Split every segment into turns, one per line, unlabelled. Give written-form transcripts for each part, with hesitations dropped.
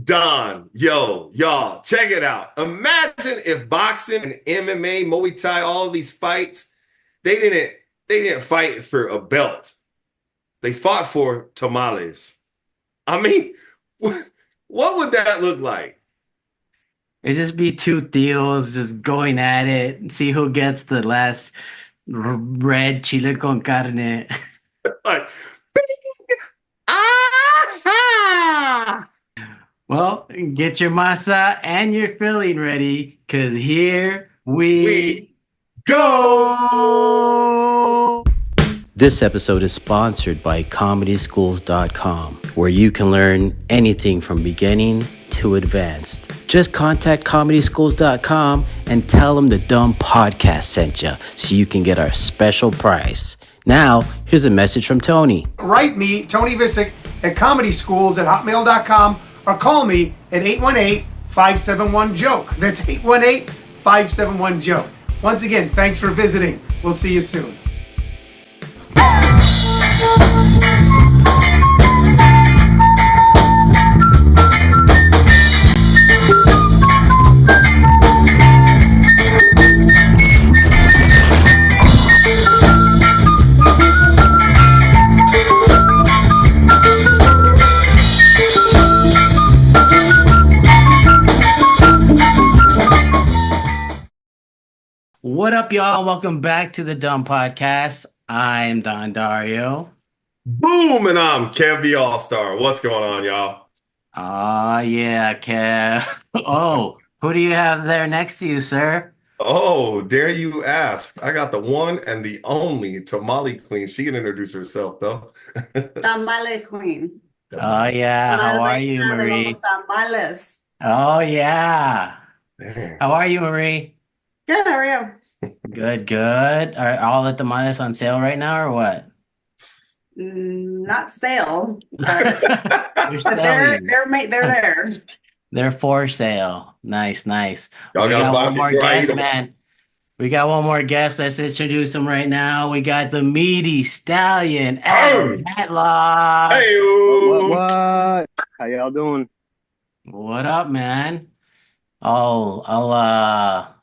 Don, yo, y'all, check it out. Imagine if boxing and MMA, Muay Thai, all these fights, they didn't they didn't fight for a belt. They fought for tamales. I mean, what would that look like?
It'd just be two Theos just going at it and see who gets the last red chile con carne.
Like, ah!
Well, get your masa and your filling ready, because here we
We go.
go. This episode is sponsored by ComedySchools.com, where you can learn anything from beginning to advanced. Just contact ComedySchools.com and tell them the DUM Podcast sent you so you can get our special price. Now, here's a message from Tony.
Write me, Tony Visick, at comedyschools@hotmail.com or call me at 818-571-JOKE. That's 818-571-JOKE. Once again, thanks for visiting. We'll see you soon.
What up, y'all? Welcome back to the DUM Podcast. I'm Don Dario.
Boom, and I'm Kev The Allstar. What's going on, y'all?
Oh, yeah, Kev. Oh, who do you have there next to you, sir?
Oh, dare you ask? I got the one and the only Tamale Queen. She can introduce herself, though.
Tamale Queen.
Oh, yeah. How are you,
Reina de los
Marie?
tamales.
Oh, yeah.
Dang.
How are you, Marie?
Good, how are you?
Good, good. Are all the tamales on sale right now or what?
Not sale, but,
They're
but they're
selling.
they're there.
They're for sale. Nice, nice.
Y'all
We
gotta
got
buy
one
them
more
before I eat
guest,
them.
man. We got one more guest. Let's introduce him right now. We got the meaty stallion,
Oh,
Adam Hadlock.
hey,
What? How y'all doing?
What up, man? Oh,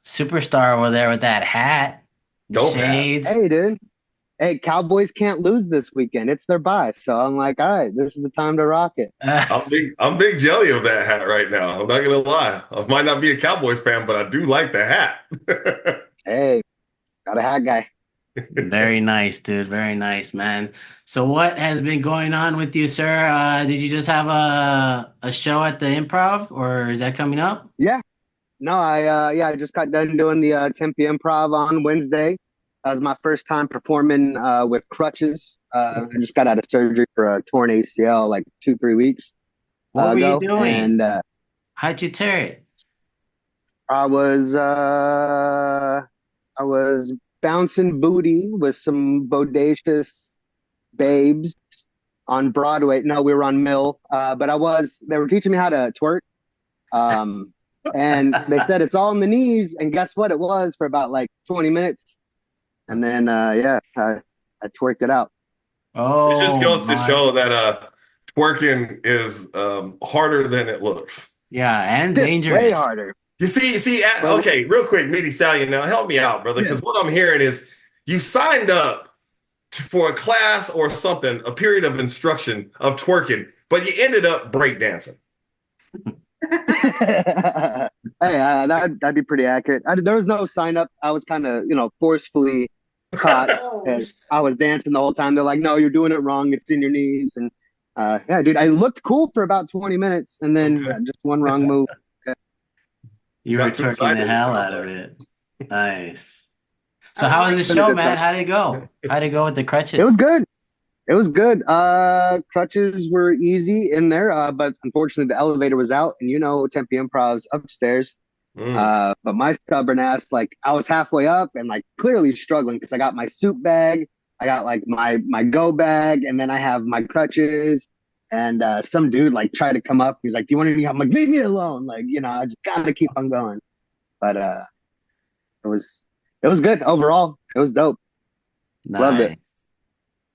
superstar over there with that hat, the
dope hat.
shades.
Hey, dude. Hey, Cowboys can't lose this weekend. It's their bye. So I'm like, all right, this is the time to rock it.
I'm big jelly of that hat right now. I'm not gonna lie. I might not be a Cowboys fan, but I do like the hat.
Hey, got a hat guy.
Very nice, dude. Very nice, man. So what has been going on with you, sir? Did you just have a show at the Improv, or is that coming up?
Yeah. No, I just got done doing the Tempe Improv on Wednesday. That was my first time performing with crutches. I just got out of surgery for a torn ACL like 2, 3 weeks
What were you
ago,
doing?
and
How'd you tear it?
I was I was bouncing booty with some bodacious babes on Broadway. No, we were on Mill, but they were teaching me how to twerk. Um, and they said it's all in the knees. And guess what? It was for about like 20 minutes. And then, I twerked it out.
It just
Oh
goes to
my,
show that twerking is harder than it looks.
yeah, and
It's way
dangerous.
harder. Well,
Okay, real quick, Meaty Stallion, now help me out, brother,
yeah.
because what I'm hearing is you signed up for a class or something, a period of instruction of twerking, but you ended up breakdancing.
Hey, that'd be pretty accurate. There was no sign up. I was kind of, forcefully caught
Oh,
as I was dancing the whole time. They're like, no, you're doing it wrong. It's in your knees. And yeah, dude, I looked cool for about 20 minutes and then
Okay.
just one wrong move.
You were
Got too
twerking the
excited, it
hell
sounds
out of
like.
it. Nice. So
I
how was
like
the
It's been a
show,
good
man?
time.
How'd it go? How'd it go with the
It was
crutches?
good. It was good. Crutches were easy in there, but unfortunately the elevator was out, and Tempe Improv's upstairs.
Mm.
But my stubborn ass, like I was halfway up and like clearly struggling because I got my suit bag, I got like my go bag, and then I have my crutches. And some dude like tried to come up. He's like, "Do you want any help?" I'm like, "Leave me alone!" Like I just gotta keep on going. But it was it was good overall. It was dope. Loved it.
Nice.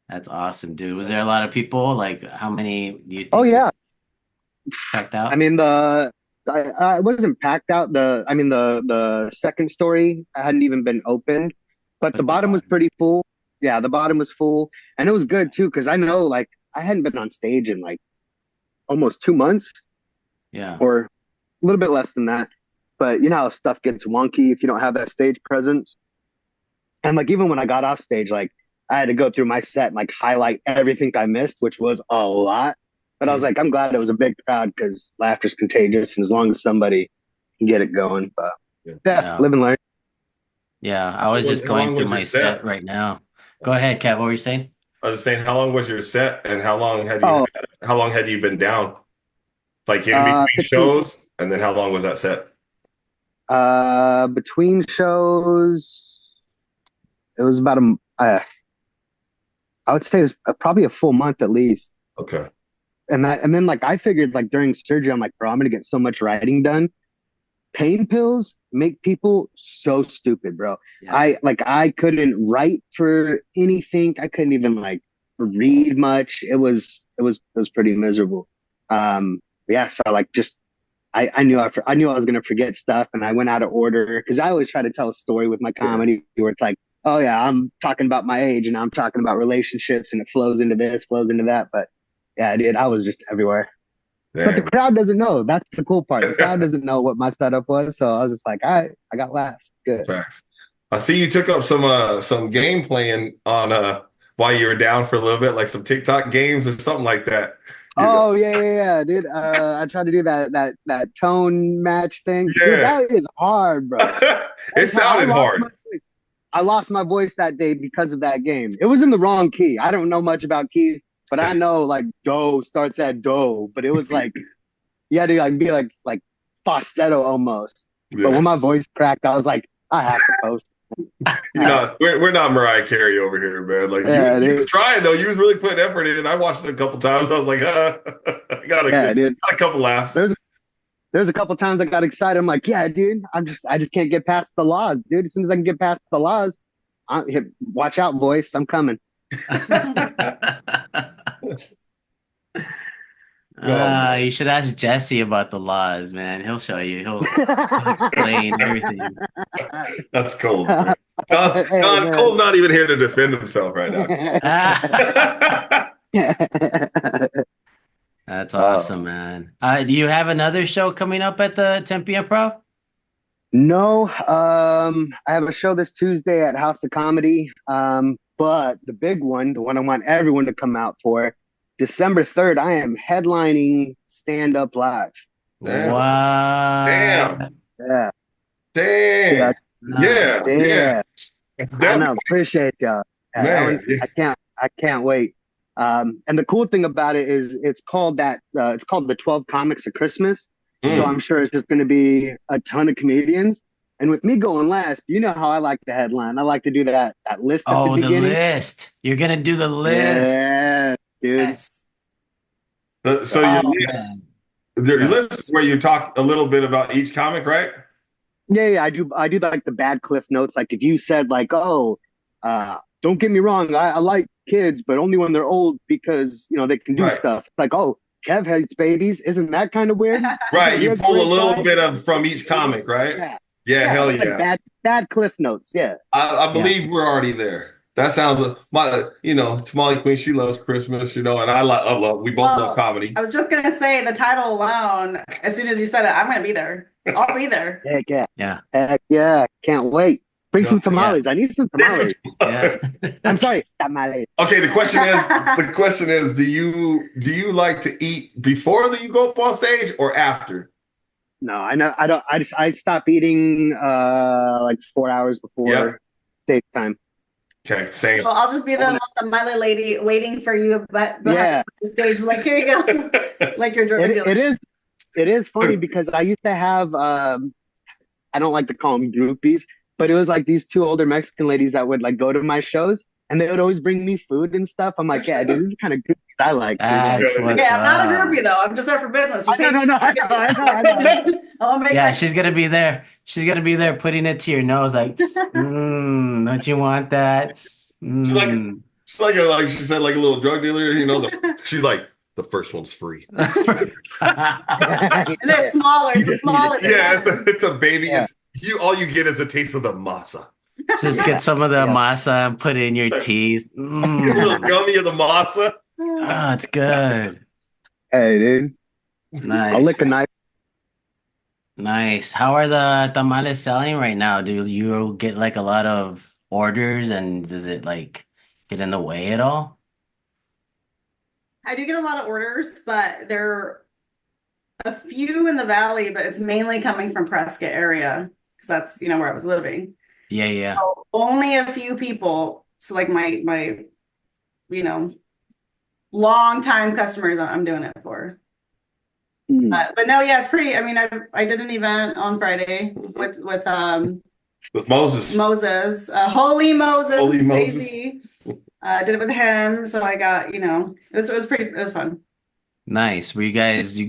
That's awesome, dude. Was there a lot of people? Like, how many do you
Oh
think?
yeah.
Packed out.
I mean, I wasn't packed out. The second story hadn't even been opened, but the bottom was pretty full. Yeah, the bottom was full, and it was good too because I know like I hadn't been on stage in like almost 2 months,
Yeah.
or a little bit less than that. But you know how stuff gets wonky if you don't have that stage presence. And like even when I got off stage, like I had to go through my set and like highlight everything I missed, which was a lot. But I was like, I'm glad it was a big crowd because laughter's contagious, and as long as somebody can get it going. But yeah, live and learn.
Yeah, I was just
How long
going through
was your
my set right now. Go ahead, Kev. What were you saying?
I was just saying, how long was your set, and
Oh,
how long had you been down? Like in between
15,
shows, and then how long was that set?
between shows, it was about I would say it was probably a full month at least.
Okay.
And then like I figured like during surgery, I'm like, bro, I'm gonna get so much writing done. Pain pills make people so stupid, bro.
Yeah.
I couldn't write for anything. I couldn't even like read much. It was pretty miserable. Yeah, so like just I knew I knew I was gonna forget stuff, and I went out of order because I always try to tell a story with my comedy where it's like, oh yeah, I'm talking about my age and I'm talking about relationships, and it flows into this, flows into that. But yeah, dude, I was just everywhere. But the crowd doesn't know. That's the cool part. The crowd doesn't know what my setup was, so I was just like, all right, I got laughs. Good.
Facts. I see you took up some game playing on while you were down for a little bit, like some TikTok games or something like that.
Oh yeah, dude. I tried to do that tone match thing.
Yeah.
Dude, that is hard, bro.
It sounded hard.
I lost my voice that day because of that game. It was in the wrong key. I don't know much about keys, but I know like do starts at do, but it was like you had to like be like falsetto almost.
Yeah.
But when my voice cracked, I was like, I have to post.
You know, we're not Mariah Carey over here, man. Like you was trying though. You was really putting effort in. I watched it a couple times. I was like, I got a couple laughs.
There's a couple times I got excited. I'm like, yeah, dude, I just can't get past the laws, dude. As soon as I can get past the laws, watch out, voice. I'm coming.
You should ask Jesse about the laws, man. He'll show you. He'll explain everything.
That's cold. Cole's not even here to defend himself right now.
That's awesome, man. Do you have another show coming up at the Tempe Improv?
No, I have a show this Tuesday at House of Comedy. But the big one, the one I want everyone to come out for, December 3rd, I am headlining Stand Up Live.
Damn.
Wow.
Damn.
Yeah.
Damn. Yeah.
I know. Appreciate y'all.
Man,
I can't wait. And the cool thing about it is it's called the 12 Comics of Christmas. So I'm sure it's just going to be a ton of comedians. And with me going last, you know how I like the headline. I like to do that list at the beginning.
The list. You're going to do the list.
Yeah, dude.
Yes.
So your list is where you talk a little bit about each comic, right?
Yeah, I do like the bad cliff notes. Like if you said like, don't get me wrong, I like kids, but only when they're old because they can do stuff. Like, oh, Kev hates babies. Isn't that kind of weird?
Right. You pull a little bit of from each comic, right? Yeah, hell yeah.
Like bad cliff notes. Yeah.
I believe we're already there. That sounds Tamale Queen, she loves Christmas, and I love we both love comedy.
I was just gonna say the title alone, as soon as you said it, I'm gonna be there. I'll be there.
Heck yeah.
Yeah.
Heck yeah. Can't wait. Bring some tamales. I need some tamales.
Yeah.
I'm sorry, tamales.
Okay, the question is, do you like to eat before you go up on stage or after?
No, I know I don't. I stop eating like 4 hours before stage time.
Okay, same.
So I'll just be the tamale lady waiting for you behind the stage. Like, here you go. Like your drug dealer.
It is funny because I used to have I don't like to call them groupies, but it was like these two older Mexican ladies that would like go to my shows and they would always bring me food and stuff. I'm like, yeah, dude, these are kind of groupies I like.
That's what's
I'm not a groupie though. I'm just there for business.
No, I know.
She's gonna be there. She's gonna be there putting it to your nose, like, don't you want that?
She's like she said, like a little drug dealer. She's like, the first one's free.
And they're smaller.
You just need
Smaller.
to-
Yeah, it's a baby.
Yeah.
All you get is a taste of the masa.
Just get some of the masa and put it in your teeth.
A little gummy of the masa.
Oh, it's good.
Hey, dude.
Nice.
I'll lick a knife.
Nice. How are the tamales selling right now? Do you get like a lot of orders and does it like get in the way at all?
I do get a lot of orders, but there are a few in the valley, but it's mainly coming from Prescott area because that's where I was living.
Yeah.
So only a few people. So like my long time customers I'm doing it for. But no, yeah, it's pretty. I mean, I did an event on Friday with
Moses.
Holy Moses,
Holy Moses.
Stacey. Did it with him, so I got it was fun.
Nice. What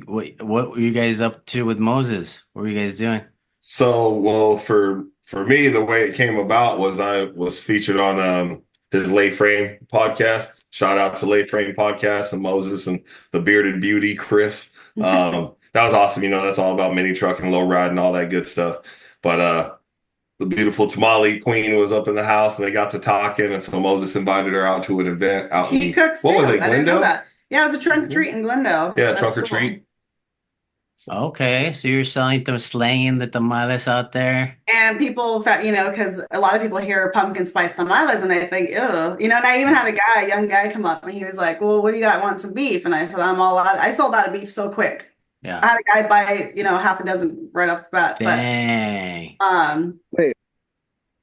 were you guys up to with Moses? What were you guys doing?
So, well, for me, the way it came about was I was featured on his Lay Frame podcast. Shout out to Lay Frame podcast and Moses and the bearded beauty Chris. That was awesome. That's all about mini truck and low ride and all that good stuff. But the beautiful tamale queen was up in the house and they got to talking, and so Moses invited her out to an event out
He cooks
what
too.
was it,
I didn't know
Glendale?
that. Yeah, it was a trunk or treat in Glendale.
Yeah,
That's
trunk or
cool.
treat.
Okay, so you're slanging the tamales out there.
And people, because a lot of people hear pumpkin spice tamales and they think, ew. And I even had a young guy come up and he was like, well, what do you got? Want some beef? And I said, I'm all out. I sold out of beef so quick.
Yeah.
I had a guy buy, half a dozen right off the bat.
Dang.
But,
Wait,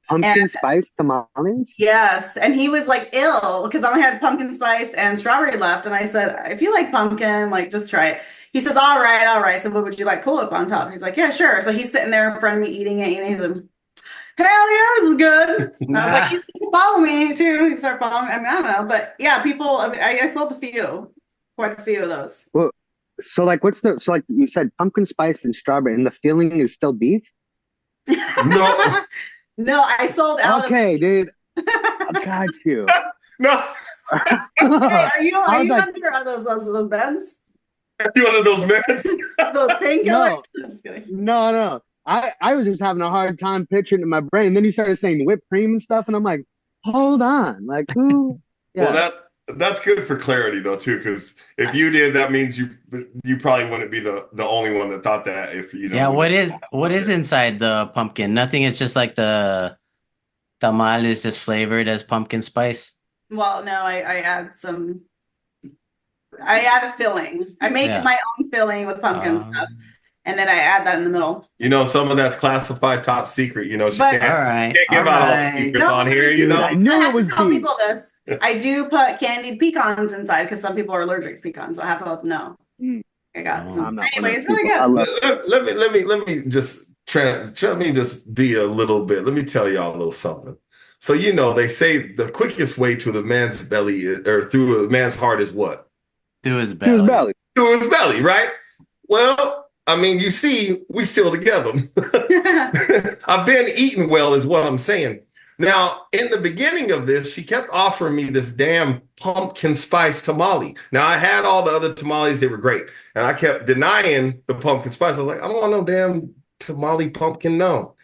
pumpkin spice tamales?
yes. And he was like, ill, because I only had pumpkin spice and strawberry left. And I said, if you like pumpkin, like, just try it. He says, all right. So what would you like? Cool up on top. He's like, yeah, sure. So he's sitting there in front of me eating it. And he's like, hell yeah, this is good. And I was like, you can follow me too. He started following me. I mean, I don't know. But yeah, people, I sold quite a few of those.
Well, so like like you said, pumpkin spice and strawberry, and the filling is still beef?
No.
No, I sold out
Okay, dude. I got you.
No.
Hey, are you
I was like-
under those beds?
You one of those men?
Those painkillers?
No.
I'm just kidding.
No. I was just having a hard time picturing it in my brain. And then he started saying whipped cream and stuff, and I'm like, hold on. Like, who? Yeah.
Well, that's good for clarity though too, because if you did, that means you probably wouldn't be the only one that thought that. If
Yeah, what is inside the pumpkin? Nothing. It's just like the tamal is just flavored as pumpkin spice.
Well, no, I add some. I add a filling. I make my own filling with pumpkin stuff, and then I add that in the middle.
Some of that's classified top secret. She can't
All right.
give out all the secrets on here.
Dude, I knew
I
it
have
was
to tell
beef.
people this. I do put candied pecans inside because some people are allergic to pecans, so I have to let them know. I got
I'm
some.
not one
Anyway,
of
it's
those
really
people. I
good.
love
Let me just let me just be a little bit. Let me tell y'all a little something. So they say the quickest way to the man's belly or through a man's heart is what?
Through his
to his belly.
Through his belly, right? Well, I mean, you see, we still together. I've been eating well, is what I'm saying. Now, in the beginning of this, she kept offering me this damn pumpkin spice tamale. Now, I had all the other tamales, they were great. And I kept denying the pumpkin spice. I was like, I don't want no damn tamale pumpkin, no.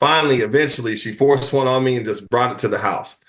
Finally, eventually, she forced one on me and just brought it to the house.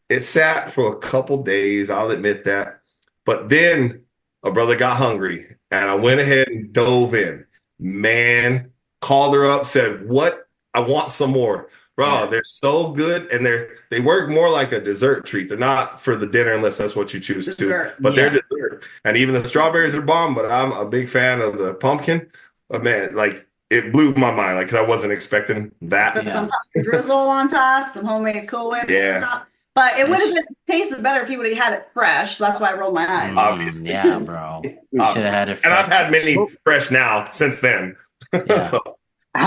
It sat for a couple days, I'll admit that. But then a brother got hungry, and I went ahead and dove in. Man, called her up, said, what? I want some more. Bro, they're so good, and they work more like a dessert treat. They're not for the dinner unless that's what you choose to, but they're dessert. And even the strawberries are bomb, but I'm a big fan of the pumpkin. But man, like, it blew my mind, like, 'cause I wasn't expecting that.
Put some drizzle on top, some homemade Cool Whip on top. But it would have tasted better if you would have had it fresh. So that's why I rolled my eyes.
Obviously.
Yeah, bro. Should have had it fresh.
And I've had many fresh now since then.
Yeah.
So,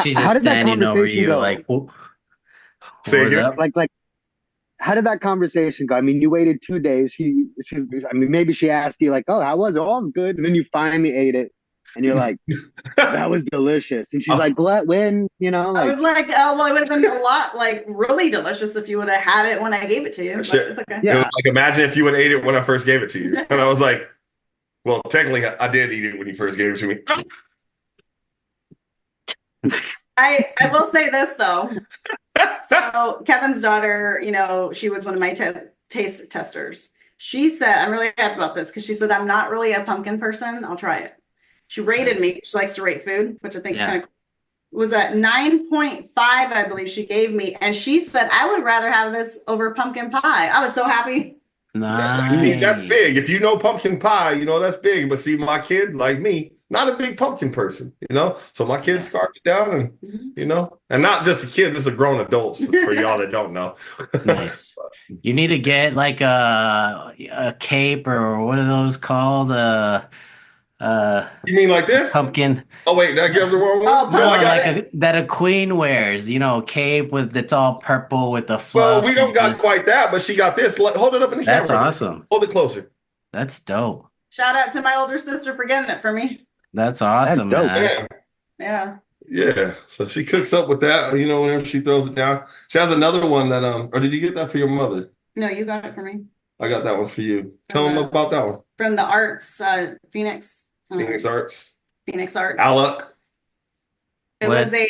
She's
How
just
did that
standing over
conversation
you
go?
like, whoop.
say
What's
again?
up?
Like, how did that conversation go? I mean, you waited 2 days. I mean, maybe she asked you like, "Oh, how was it? Oh, good." And then you finally ate it, and you're like, "That was delicious." And she's like, "What? When?"
I
Like,
was like, oh, well, it would have been a lot, like, really delicious if you would have had it when I gave it to you. But
Shit.
it's okay.
Yeah.
It was like, imagine if you would have ate it when I first gave it to you. And I was like, Well, technically, I did eat it when you first gave it to me.
I will say this though. So Kevin's daughter, she was one of my taste testers. She said, I'm really happy about this because she said, I'm not really a pumpkin person. I'll try it. She rated me. She likes to rate food, which I think is kind of cool. It was a 9.5, I believe she gave me. And she said, I would rather have this over pumpkin pie. I was so happy.
Nice.
That's big. If you know pumpkin pie, that's big. But see, my kid, like me, not a big pumpkin person, So my kid scarfed it down and, and not just a kid, this is grown adults for y'all that don't know.
Nice. You need to get like a cape or what are those called?
You mean like this?
Pumpkin.
Oh wait, did I give the wrong one?
Oh,
No, I got
like that a queen wears, cape that's all purple with the fluff.
Well, we don't got quite that, but she got this. Hold it up in the camera.
That's awesome.
Hold it closer.
That's dope.
Shout out to my older sister for getting it for me.
That's awesome,
That's dope.
man.
Yeah.
Yeah. So she cooks up with that, whenever she throws it down. She has another one that or did you get that for your mother?
No, you got it for me.
I got that one for you. Tell them about that one.
From the Arts, Phoenix.
Phoenix Arts.
Phoenix Arts.
Hadlock.
There was a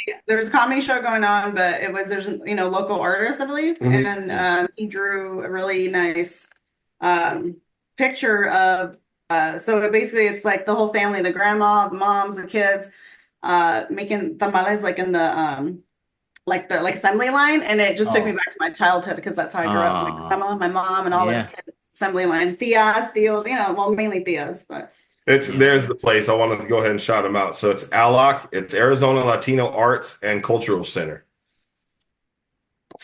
comedy show going on, but there's local artists, I believe.
Mm-hmm.
And he drew a really nice picture of so basically it's like the whole family, the grandma, the moms, the kids, making tamales like in the like assembly line, and it just took me back to my childhood because that's how I grew up. My grandma, my mom, and all those kids, assembly line, tias, tios, well, mainly tias, but
There's the place. I wanted to go ahead and shout them out. So it's Hadlock. It's Arizona Latino Arts and Cultural Center.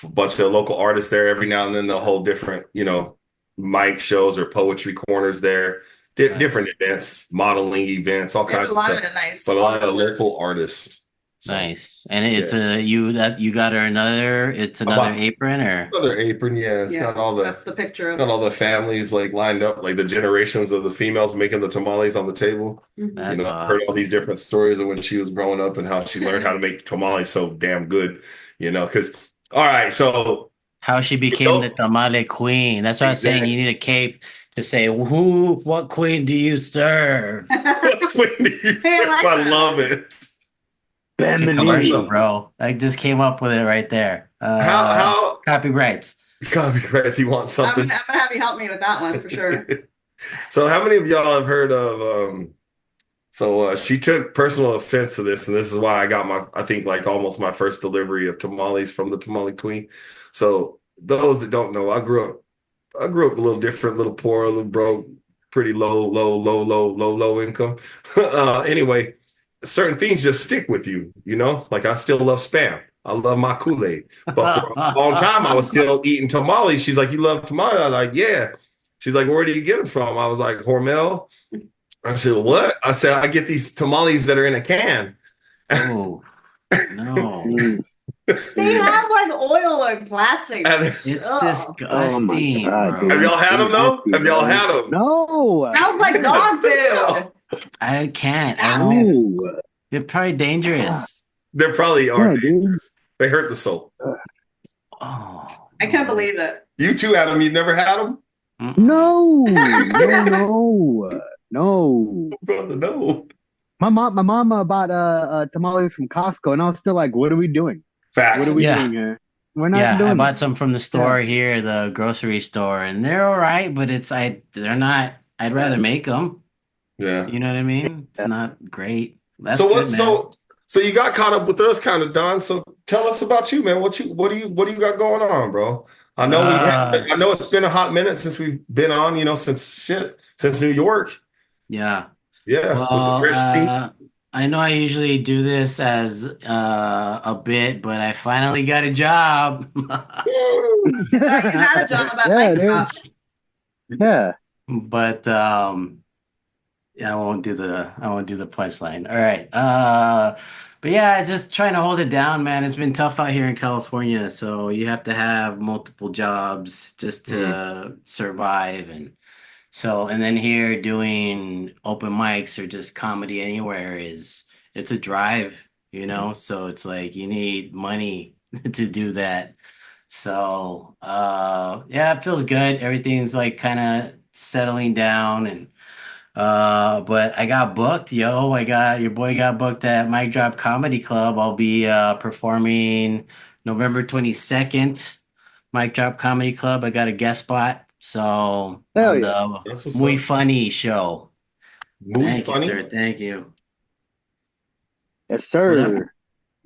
A bunch of local artists there. Every now and then they'll hold different, mic shows or poetry corners there. Different events, modeling events, all kinds of stuff. But a lot of local artists.
So, nice. And it's you got her another apron or
another apron, It's got all the
that's the picture.
It's got all the families like lined up, like the generations of the females making the tamales on the table.
That's awesome.
I've heard all these different stories of when she was growing up and how she learned how to make tamales so damn good, because all right, so
how she became the tamale queen. That's what I was saying. You need a cape to say, what queen do you serve?
What queen do you serve? I love it.
Commercial, bro. I just came up with it right there.
How
copyrights?
Copyrights. He wants something.
I'm gonna have you help me with that one for sure.
So, how many of y'all have heard of? So she took personal offense to this, and this is why I got I think like almost my first delivery of tamales from the Tamale Queen. So those that don't know, I grew up a little different, a little poor, a little broke, pretty low income. Anyway. Certain things just stick with you, like I still love Spam. I love my Kool-Aid. But for a long time, I was still eating tamales. She's like, you love tamales? I was like, yeah. She's like, where do you get them from? I was like, Hormel. I said, what? I said, I get these tamales that are in a can.
Oh, no.
They have like oil or plastic.
It's disgusting.
Oh my God,
have y'all had them though? Have y'all had them?
No.
Sounds like dog food.
I can't. I won't. They're probably dangerous.
They probably are dangerous. They hurt the soul.
Oh,
I can't believe it.
You too, Adam. You've never had them?
No. Brother, no. My mama bought tamales from Costco, and I was still like, "What are we doing?
Facts.
What are we doing here? We're not doing."
I bought some from the store here, the grocery store, and they're all right, but they're not. I'd rather make them.
Yeah,
you know what I mean. It's not great. That's
so
good,
so you got caught up with us, kind of, Don. So tell us about you, man. What do you got going on, bro? I know I know it's been a hot minute since we've been on. Since New York.
Yeah.
Yeah.
Well, I know I usually do this as a bit, but I finally got a job.
You had a job
Yeah.
But I won't do the punchline. All right. But yeah, just trying to hold it down, man. It's been tough out here in California, so you have to have multiple jobs just to survive, and then here doing open mics or just comedy anywhere it's a drive, so it's like you need money to do that. So yeah, it feels good. Everything's like kind of settling down, and But I got booked, yo. Your boy got booked at Mic Drop Comedy Club. I'll be performing November 22nd, Mic Drop Comedy Club. I got a guest spot. So
Hell
on
yeah.
the
That's what's
Muy
up.
Funny show.
Muy
Thank you,
funny.
sir. Thank you.
Yes,
Whatever.
sir.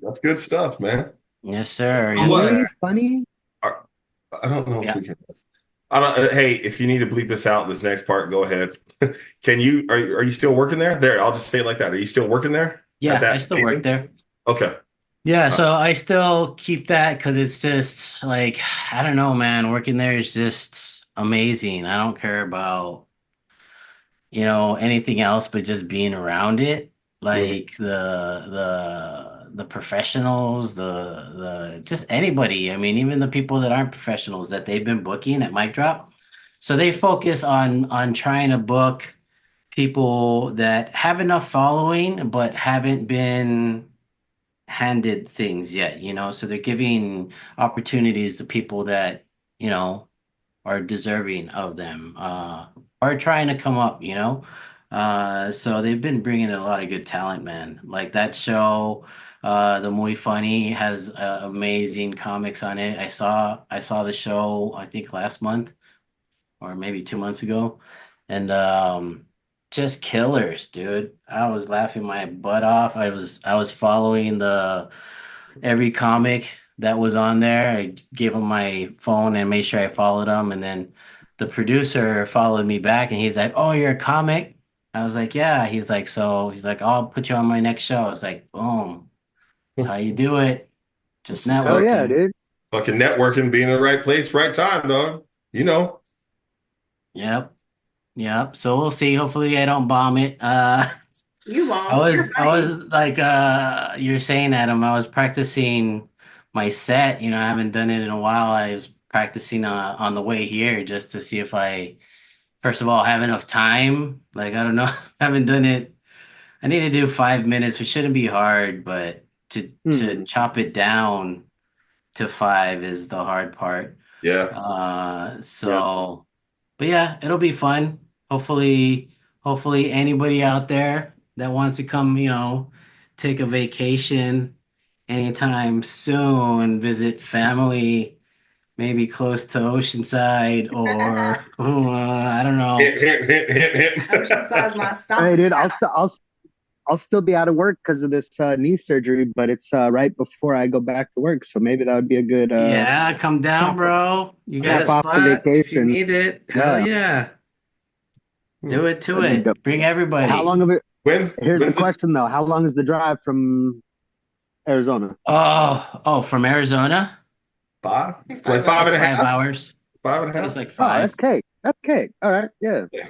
That's good stuff, man.
Yes, sir.
You know
Yes,
what?
Muy
sir.
funny.
I don't know if
Yeah.
we can. I don't. Hey, if you need to bleep this out, this next part, go ahead. Can you? Are you still working there? There, I'll just say it like that. Are you still working there at
Yeah, I
that
still work
venue?
there.
Okay.
Yeah,
Uh,
so I still keep that because it's just like, I don't know, man. Working there is just amazing. I don't care about, anything else but just being around it.
mhm.
Like the professionals, the just anybody. I mean, even the people that aren't professionals that they've been booking at Mic Drop. So they focus on trying to book people that have enough following but haven't been handed things yet, so they're giving opportunities to people that, you know, are deserving of them, are trying to come up, so they've been bringing in a lot of good talent, man. Like that show, the Muy Funny has amazing comics on it. I saw the show, I think last month or maybe 2 months ago. And just killers, dude. I was laughing my butt off. I was following the every comic that was on there. I gave him my phone and made sure I followed him. And then the producer followed me back and he's like, "Oh, you're a comic?" I was like, "Yeah." He's like, "I'll put you on my next show." I was like, boom. That's how you do it. Just
That's what's
Hell
up.
yeah,
networking.
dude.
Fucking networking, being in the right place, right time, dog. You know.
Yep. Yep. So we'll see. Hopefully I don't bomb it.
You
I
won't. You're
was I
funny.
was like you're saying, Adam, I was practicing my set, I haven't done it in a while. I was practicing on the way here just to see if I first of all have enough time. Like I don't know, I haven't done it. I need to do 5 minutes, which shouldn't be hard, but to
Hmm.
chop it down to five is the hard part.
Yeah.
Yeah.
So, but yeah, it'll be fun. Hopefully anybody out there that wants to come, take a vacation anytime soon, visit family, maybe close to Oceanside or I don't know.
Hit, hit, hit, hit, hit.
Oceanside's my
Hey,
stomping
dude.
ground.
I'll still be out of work because of this knee surgery, but it's right before I go back to work, so maybe that would be a good
Yeah, come down,
cap
bro. You got a
cap off the
spot if you
vacation.
need it. Hell
Yeah,
yeah. Do it to
that'd be
it.
dope.
Bring
How
everybody.
long of it? Here's the
When's it?
question though. How long is the drive from Arizona?
Oh, from Arizona?
Five?
Like
Like
five
five
Like
and a
hours.
5 hours.
half? Five
I
and a
think
half?
it's like
Oh, that's
5.
cake. That's cake. All right. Yeah.
Yeah.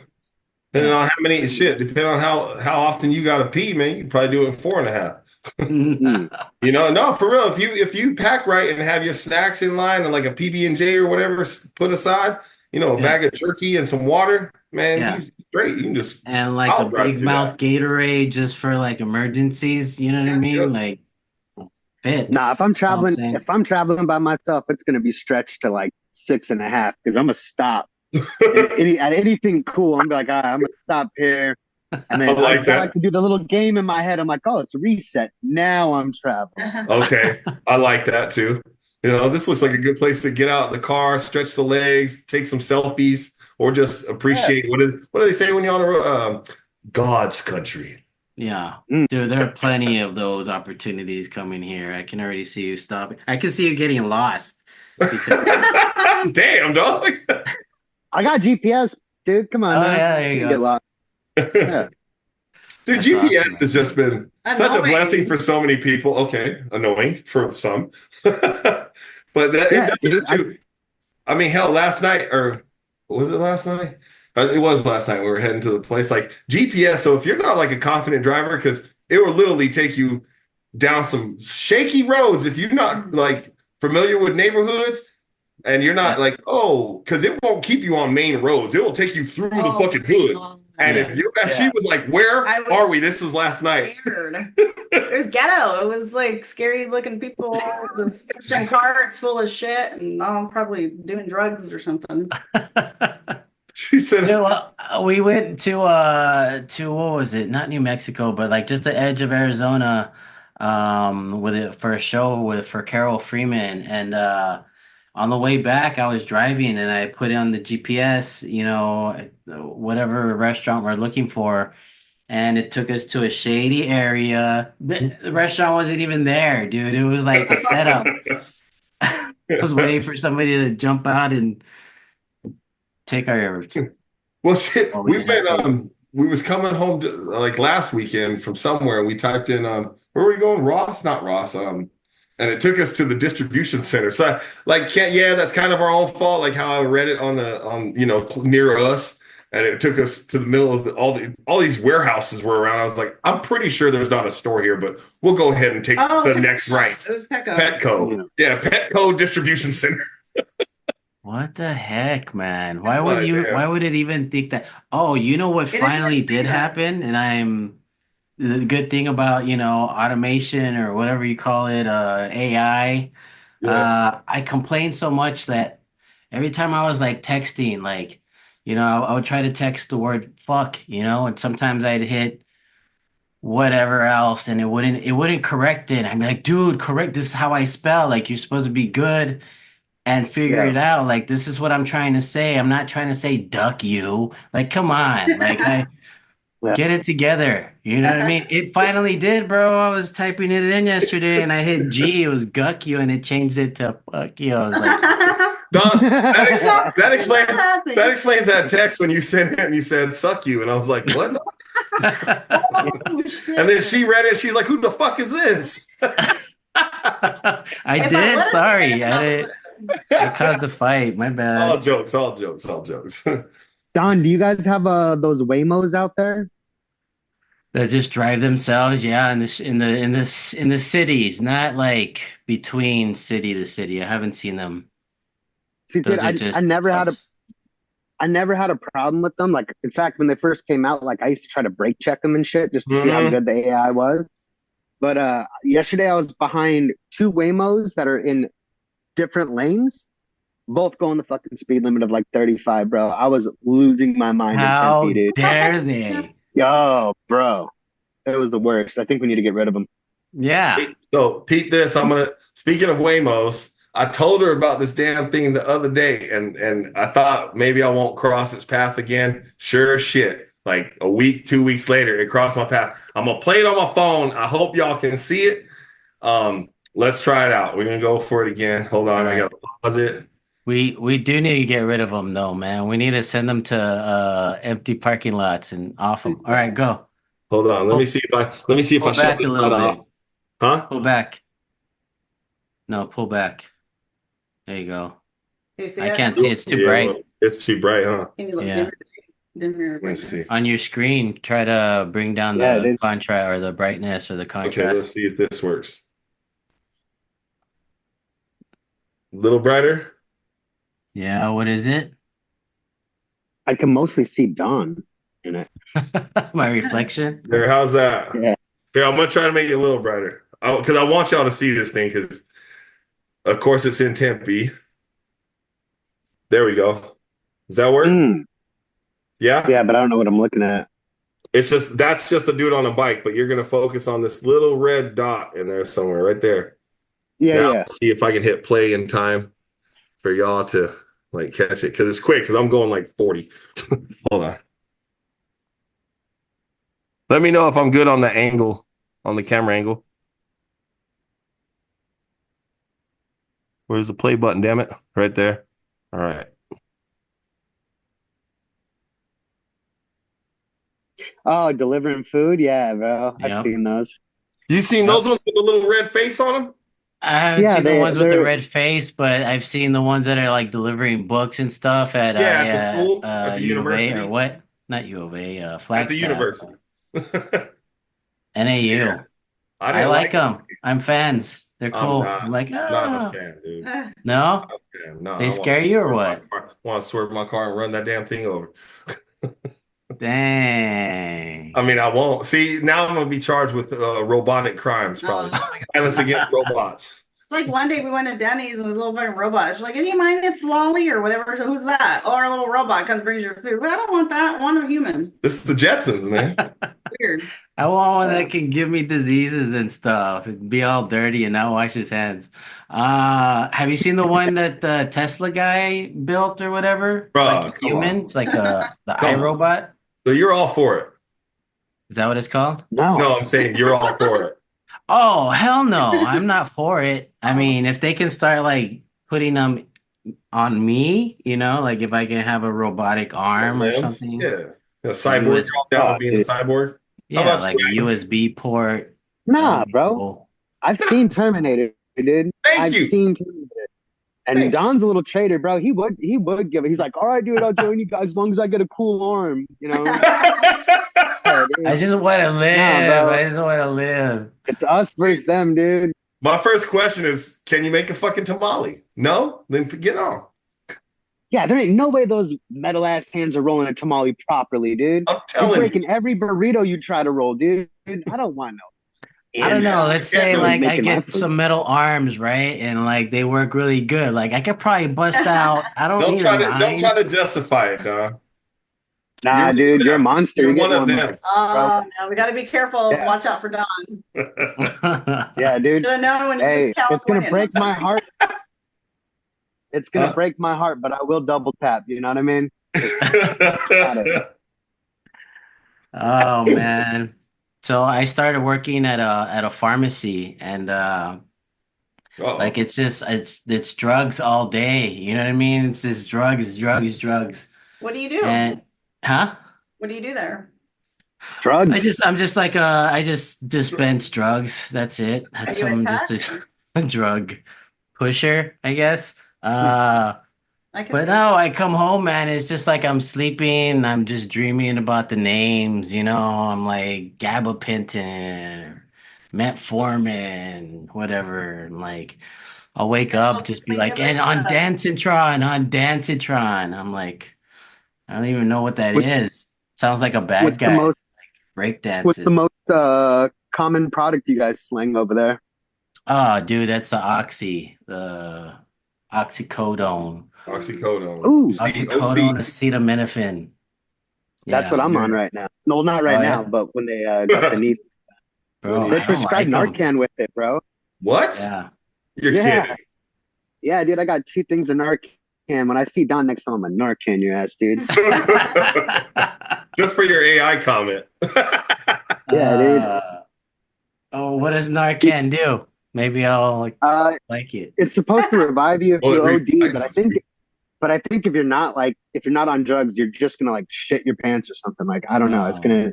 Depending
Yeah.
on how many shit, depending on how often you gotta pee, man, you can probably do it in four and a half.
Hmm.
You know, no, for real. If you pack right and have your snacks in line and like a PB&J or whatever put aside, a
Yeah.
bag of jerky and some water, man, you
Yeah.
straight. You can just
And like a
I'll drive
big
through
mouth
that.
Gatorade just for like emergencies, you know what I mean?
Yep.
Like
Nah,
fits. That's all I'm
if
saying.
I'm traveling by myself, it's gonna be stretched to like 6.5 because I'm gonna stop and at anything cool. I'm gonna be like, all right, I'm gonna stop here. And
I
then
like
because I like
that.
to do the little game in my head. I'm like, oh, it's a reset. Now I'm traveling.
Okay. I like that too. This looks like a good place to get out of the car, stretch the legs, take some selfies, or just
Yeah.
appreciate what do they say when you're on the road? God's country.
Yeah.
Mm.
Dude, there are plenty of those opportunities coming here. I can already see you stopping. I can see you getting lost because
Damn, dog.
I got GPS, dude. Come on
oh
now.
yeah, there you
Can't get
go.
lost. Yeah.
Dude,
That's awesome,
GPS has
man.
just been such a blessing for
Annoying.
so many people. Okay, annoying for some, but it
Yeah,
does
dude.
that too. I mean, hell, last night or was it last night? It was last night. We were heading to the place like GPS. So if you're not like a confident driver, because it will literally take you down some shaky roads if you're not like familiar with neighborhoods and you're not
Yeah.
like, oh, because it won't keep you on main roads. It will take you through the
Oh
fucking
my
hood.
God.
And
Yeah.
if you she
Yeah.
was like, where
I was
are we? This was last night.
scared. There's ghetto. It was like scary looking people just pushing carts full of shit and I'm probably doing drugs or something.
She said,
We went to what was it? Not New Mexico, but like just the edge of Arizona, with it for a show for Carol Freeman. And on the way back, I was driving and I put on the GPS, whatever restaurant we're looking for, and it took us to a shady area. The restaurant wasn't even there, dude. It was like a setup. I was waiting for somebody to jump out and take our
well, shit,
what we
we
didn't
went,
take.
we was coming home to, like last weekend from somewhere, and we typed in, where were we going? Ross, not Ross. And it took us to the distribution center. So like, can't, yeah, that's kind of our own fault. Like how I read it near us, and it took us to the middle of all these warehouses were around. I was like, I'm pretty sure there's not a store here, but we'll go ahead and take the next right.
It was Petco.
Petco. Yeah, Petco distribution center.
What the heck, man?
Like,
Why would it even think that? Oh, you know what
It didn't
finally
say
did
that.
happen? And the good thing about, automation or whatever you call it, AI.
Yeah.
I complained so much that every time I was like texting, like, I would try to text the word fuck, and sometimes I'd hit whatever else and it wouldn't correct it. I'm like, dude, correct, this is how I spell. Like you're supposed to be good and figure
Yeah.
it out. Like, this is what I'm trying to say. I'm not trying to say duck you. Like, come on. Like, I
Yeah.
get it together. You know what I mean? It finally did, bro. I was typing it in yesterday and I hit G. It was guck you and it changed it to fuck you. I was like,
Don, that explains
What's happening?
that text when you sent it and you said "suck you," and I was like, "What?"
Oh, shit.
And then she read it. She's like, "Who the fuck is this?"
I did. Sorry. I caused a fight. My
All
bad.
jokes, all jokes, all jokes.
Don, do you guys have those Waymos out there?
They just drive themselves, yeah, in the cities, not like between city to city. I haven't seen them.
See, dude,
Those are
I
just
never had a
us.
I never had a problem with them. Like, in fact, when they first came out, like I used to try to brake check them and shit just to see how
Mhm.
good the AI was. But yesterday I was behind two Waymos that are in different lanes, both going the fucking speed limit of like 35, bro. I was losing my mind in Tempe,
How
dude.
dare they?
Yo, bro, it was the worst. I think we need to get rid of them.
Yeah.
So, peep this. Speaking of Waymos, I told her about this damn thing the other day, and I thought maybe I won't cross its path again. Sure as shit. Like a week, 2 weeks later, it crossed my path. I'm gonna play it on my phone. I hope y'all can see it. Let's try it out. We're gonna go for it again. Hold on,
All
I
right.
gotta pause it.
We do need to get rid of them though, man. We need to send them to empty parking lots and off them. All right, go.
Hold on. Let me
Pull,
see if I
pull
shut
back a
this
little
light off.
bit.
Huh?
Pull back. No, pull back. There you go.
You see
I
it?
can't see. It's too
Yeah,
bright.
well, it's too bright, huh?
Can you look
Yeah.
dimmer
Let me see.
brightness?
On your screen, try to bring down
Yeah,
the
it is.
contrast or the brightness or the
Okay, let's
contrast.
see if this works. A little brighter.
Yeah, what is it?
I can mostly see Don in it.
My reflection?
There, how's that?
Yeah.
Here, I'm gonna try to make it a little brighter. Because I want y'all to see this thing, because of course it's in Tempe. There we go. Does that work?
Mm,
Yeah?
yeah, but I don't know what I'm looking at.
That's just a dude on a bike, but you're gonna focus on this little red dot in there somewhere, right there.
Yeah,
Now,
yeah.
see if I can hit play in time for y'all to like catch it, because it's quick, because I'm going like 40. Hold on. Let me know if I'm good on the angle, on the camera angle. Where's the play button, damn it? Right there. All right.
Oh, delivering food? Yeah, bro. I've
Yep.
seen those.
You seen
Yep.
those ones with the little red face on them?
I haven't
Yeah,
seen the ones with the
they're
red face, but I've seen the ones that are like delivering books and stuff at
Yeah, at the school, at the
U of A or
university.
what? Not U of A,
At the
Flagstaff,
university. Yeah,
NAU.
I
I
didn't
like
like it.
them. I'm fans. They're
I'm
cool. I'm like,
not a
oh,
fan, dude.
no?
Yeah, no,
They
I
scare you or what?
want to swerve my car and run that damn thing over.
Dang.
I mean, I won't. See, now I'm gonna be charged with robotic crimes, probably. Violence against robots.
Like one day we went to Denny's and this little fucking robot. She's like, "Do you mind if Lolly or whatever?" So who's that? Oh, our little robot comes brings your food. But I don't want that. I want a human.
This is the Jetsons, man.
Weird.
I want one that can give me diseases and stuff. It'd be all dirty and not wash his hands. Have you seen the one that the Tesla guy built or whatever?
Bruh,
Like a
come
human,
on.
it's like the
Come on.
iRobot.
So you're all for it.
Is that what it's called?
No.
No, I'm saying you're all for it.
Oh, hell no. I'm not for it. I mean, if they can start like putting them on me, like if I can have a robotic arm or
Limbs?
something.
Yeah. A cyborg.
US
You're all down with being a cyborg?
Yeah,
about
like a
you?
USB port.
Nah, bro.
Cool.
I've seen Terminator, dude.
Thank you.
I've seen Terminator. And
Thank you.
Don's a little traitor, bro. He would give it. He's like, all right, dude, I'll join you guys as long as I get a cool arm, Yeah, dude.
I just want to live.
bro.
I just want to live.
It's us versus them, dude.
My first question is, can you make a fucking tamale? No? Then get on.
Yeah, there ain't no way those metal ass hands are rolling a tamale properly, dude.
I'm
You're
telling you.
breaking every burrito you try to roll, dude. I don't want no.
I don't know. Let's say
really
like I
making my
get
food.
some metal arms, right? And like they work really good. Like I could probably bust out. I don't
Don't
need
try
a
to don't
nine.
try to justify it, Don.
Nah,
You're
dude,
one
you're a
of them.
monster.
You're
You get
one of
one
them.
more.
Oh no, we got to be careful.
Yeah.
Watch out for Don.
Yeah, dude.
Should have known when you
Hey,
moved to
it's gonna
California.
break my heart. It's gonna
Huh?
break my heart, but I will double tap. You know what I mean? Got it.
Oh man. So I started working at a pharmacy and
Uh-oh.
like it's drugs all day. You know what I mean? It's just drugs.
What do you do?
And huh?
What do you do there?
Drugs.
I'm just like I just dispense drugs. That's it. That's
you a
I'm just
tech?
a drug pusher, I guess.
I can
But
see.
no, I come home, man. It's just like I'm sleeping. I'm just dreaming about the names, I'm like gabapentin, metformin, whatever. And like I'll wake up, just be like, and on Dancitron. I'm like, I don't even know what that
What's,
is. Sounds like a bad
what's the
guy.
most
Break
what's the
dances.
most common product you guys slang over there?
Oh, dude, that's the oxycodone.
Oxycodone.
Ooh,
Oxycodone,
OC.
acetaminophen.
that's
Yeah,
what I'm on
you're-
right now. No, not right
Oh
now,
yeah,
but when they got the need,
bro,
they
I don't
prescribed
like them.
Narcan with it, bro.
What?
Yeah.
You're
Yeah,
kidding.
yeah, dude. I got 2 things of Narcan. When I see Don next time, I'm like, Narcan your ass, dude.
Just for your AI comment.
Yeah, dude.
Oh, what does Narcan do? Maybe I'll like it.
It's supposed to revive you if
Well,
you
it
OD,
relaxes you.
but I think if you're not on drugs, you're just gonna like shit your pants or something. Like I don't know.
Oh,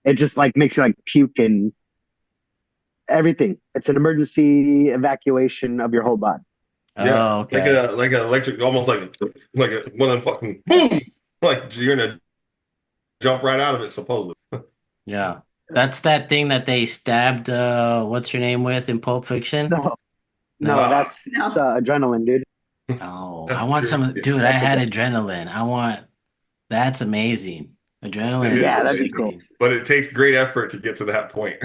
It just like makes you like puke and everything. It's an emergency evacuation of your whole body.
Yeah.
oh, okay.
Like an electric, almost like one of them fucking boom. Like you're gonna jump right out of it, supposedly.
Yeah. That's that thing that they stabbed what's her name with in Pulp Fiction?
No,
No.
no, that's
No.
adrenaline, dude.
Oh,
That's
I want
pure
some,
shit.
dude, I had adrenaline. That's amazing. Adrenaline
It
is
Yeah,
is
that'd be
amazing.
cool.
amazing.
But it takes great effort to get to that point.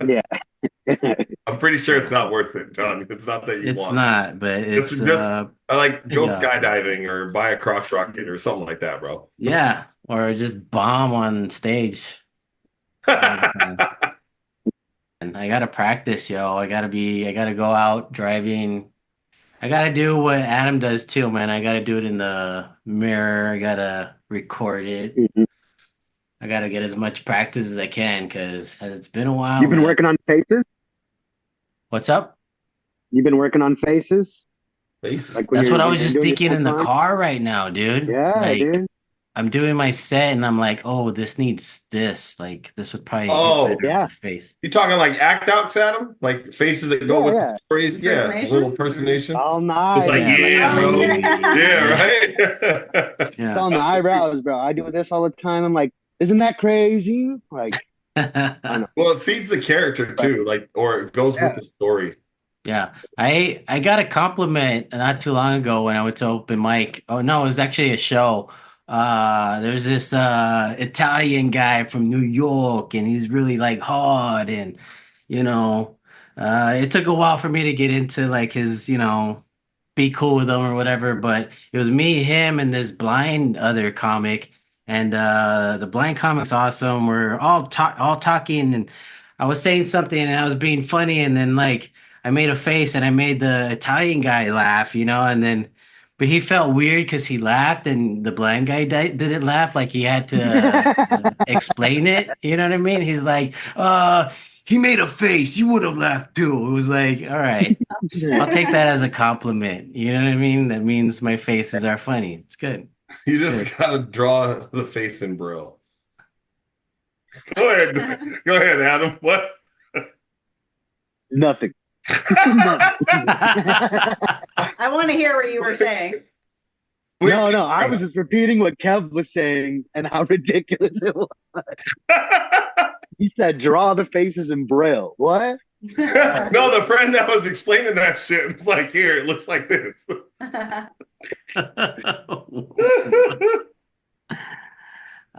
Yeah.
I'm pretty sure it's not worth it, John. It's not that you
It's
want.
not, but it's
Just I like go
yeah.
skydiving or buy a crotch rocket or something like that, bro.
Yeah, or just bomb on stage. And I gotta practice, yo. I gotta go out driving. I gotta do what Adam does too, man. I gotta do it in the mirror. I gotta record it.
Mhm.
I gotta get as much practice as I can because it's been a while,
You've been
man.
working on faces?
What's up?
You've been working on faces?
Faces.
Like when
That's what I
when
was
you're
just
doing your
thinking in the
full-time?
car right now, dude.
Yeah,
Like,
dude.
I'm doing my set and I'm like, oh, this needs this. Like, this would probably hit
Oh,
better in
yeah.
the face.
You talking like act outs, Adam? Like faces that go
Yeah,
with
yeah.
the stories? Yeah, a little
Impersonations?
impersonation.
All
It's
night.
like,
Yeah, like,
yeah, bro.
oh,
Yeah,
yeah.
right.
Yeah.
On the eyebrows, bro. I do this all the time. I'm like, isn't that crazy? Like, I don't know.
Well, it feeds the character too, like, or it goes with
Yeah.
the story.
Yeah, I got a compliment not too long ago when I went to open mic. Oh no, it was actually a show. There's this Italian guy from New York, and he's really like hard, and you know, It took a while for me to get into like his, be cool with him or whatever, but it was me, him, and this blind other comic. And the blind comic's awesome. We're all talking, and I was saying something and I was being funny, and then like I made a face and I made the Italian guy laugh, and then but he felt weird because he laughed and the blind guy didn't laugh, like he had to explain it. You know what I mean? He's like, he made a face. You would have laughed too. It was like, all right, I'll take that as a compliment. You know what I mean? That means my faces are funny. It's good.
You
It's
just
good.
gotta draw the face in Braille. Go ahead. Go ahead, Adam. What?
Nothing. Nothing.
I want to hear what you were saying.
No, I was just repeating what Kev was saying and how ridiculous it was. He said, draw the faces in Braille. What?
No, the friend that was explaining that shit was like, here, it looks like this.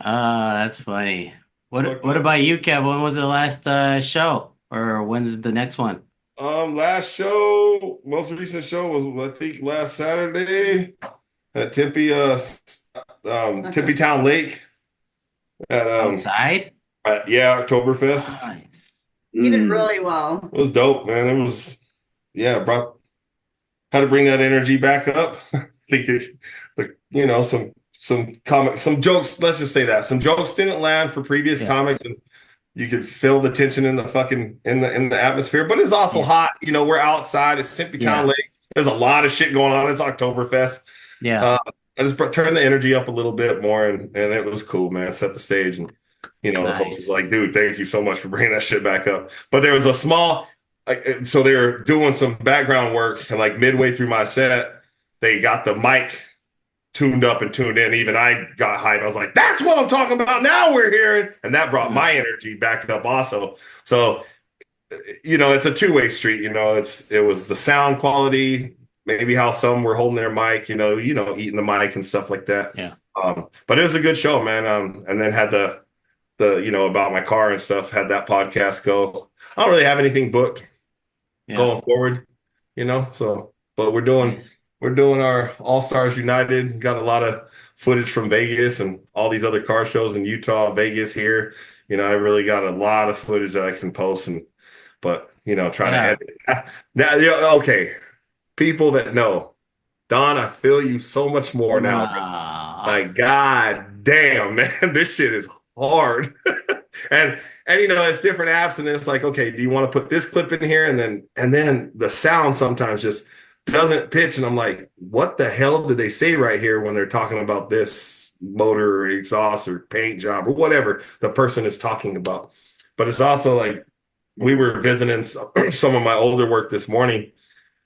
That's funny. What
Fucked
what
up.
about you, Kev? When was the last show? Or when's the next one?
Last show, most recent show was I think last Saturday at Tempe Town Lake
Outside?
yeah, Oktoberfest.
Nice.
You did really well.
It was dope, man. It was brought had to bring that energy back up. I think some jokes, let's just say that. Some jokes didn't land for previous
Yeah.
comics, and you could feel the tension in the fucking in the atmosphere, but it's also
Yeah.
hot. We're outside. It's Tempe Town
Yeah.
Lake. There's a lot of shit going on. It's Oktoberfest.
Yeah.
I just turned the energy up a little bit more, and it was cool, man. Set the stage, and the host was
Nice.
like, "Dude, thank you so much for bringing that shit back up." But there was a small, so they were doing some background work, and like midway through my set, they got the mic tuned up and tuned in. Even I got hyped. I was like, "That's what I'm talking about." Now we're hearing, and that brought my energy back up also. So, it's a two-way street. It was the sound quality, maybe how some were holding their mic, eating the mic and stuff like that.
Yeah.
But it was a good show, man. And then had the about my car and stuff, had that podcast go. I don't really have anything booked
Yeah.
going forward, so, but we're doing
Nice.
our All Stars United. Got a lot of footage from Vegas and all these other car shows in Utah, Vegas here. I really got a lot of footage that I can post, but trying to edit. Now, okay, people that know, Don, I feel you so much more now.
Wow.
Like, god damn, man, this shit is hard. and it's different apps, and then it's like, okay, do you want to put this clip in here? And then the sound sometimes just doesn't pitch, and I'm like, what the hell did they say right here when they're talking about this motor or exhaust or paint job or whatever the person is talking about? But it's also like, we were visiting some of my older work this morning,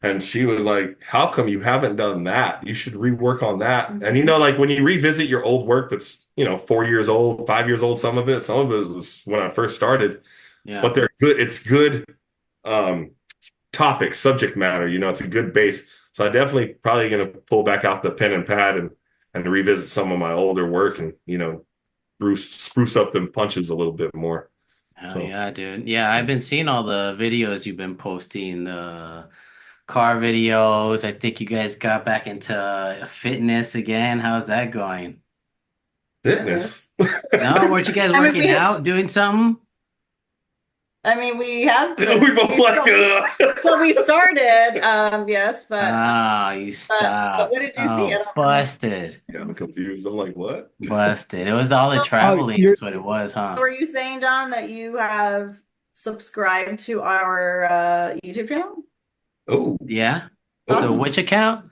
and she was like, how come you haven't done that? You should rework on that. And like when you revisit your old work that's 4 years old, 5 years old, some of it was when I first started.
Yeah.
But they're good. It's good topic, subject matter. It's a good base. So I definitely probably going to pull back out the pen and pad and revisit some of my older work and spruce up them punches a little bit more.
Hell yeah, dude. Yeah, I've been seeing all the videos you've been posting, the car videos. I think you guys got back into fitness again. How's that going?
Fitness.
No, weren't you guys working out, doing something?
I mean, we have.
We both like.
So we started, yes, but.
You stopped.
But what did you see? I don't know.
Busted.
Yeah, I'm confused. I'm like, what?
Busted. It was all the traveling. Is what it was, huh?
Were you saying, Don, that you have subscribed to our YouTube channel?
Oh,
Yeah.
Awesome.
So which account?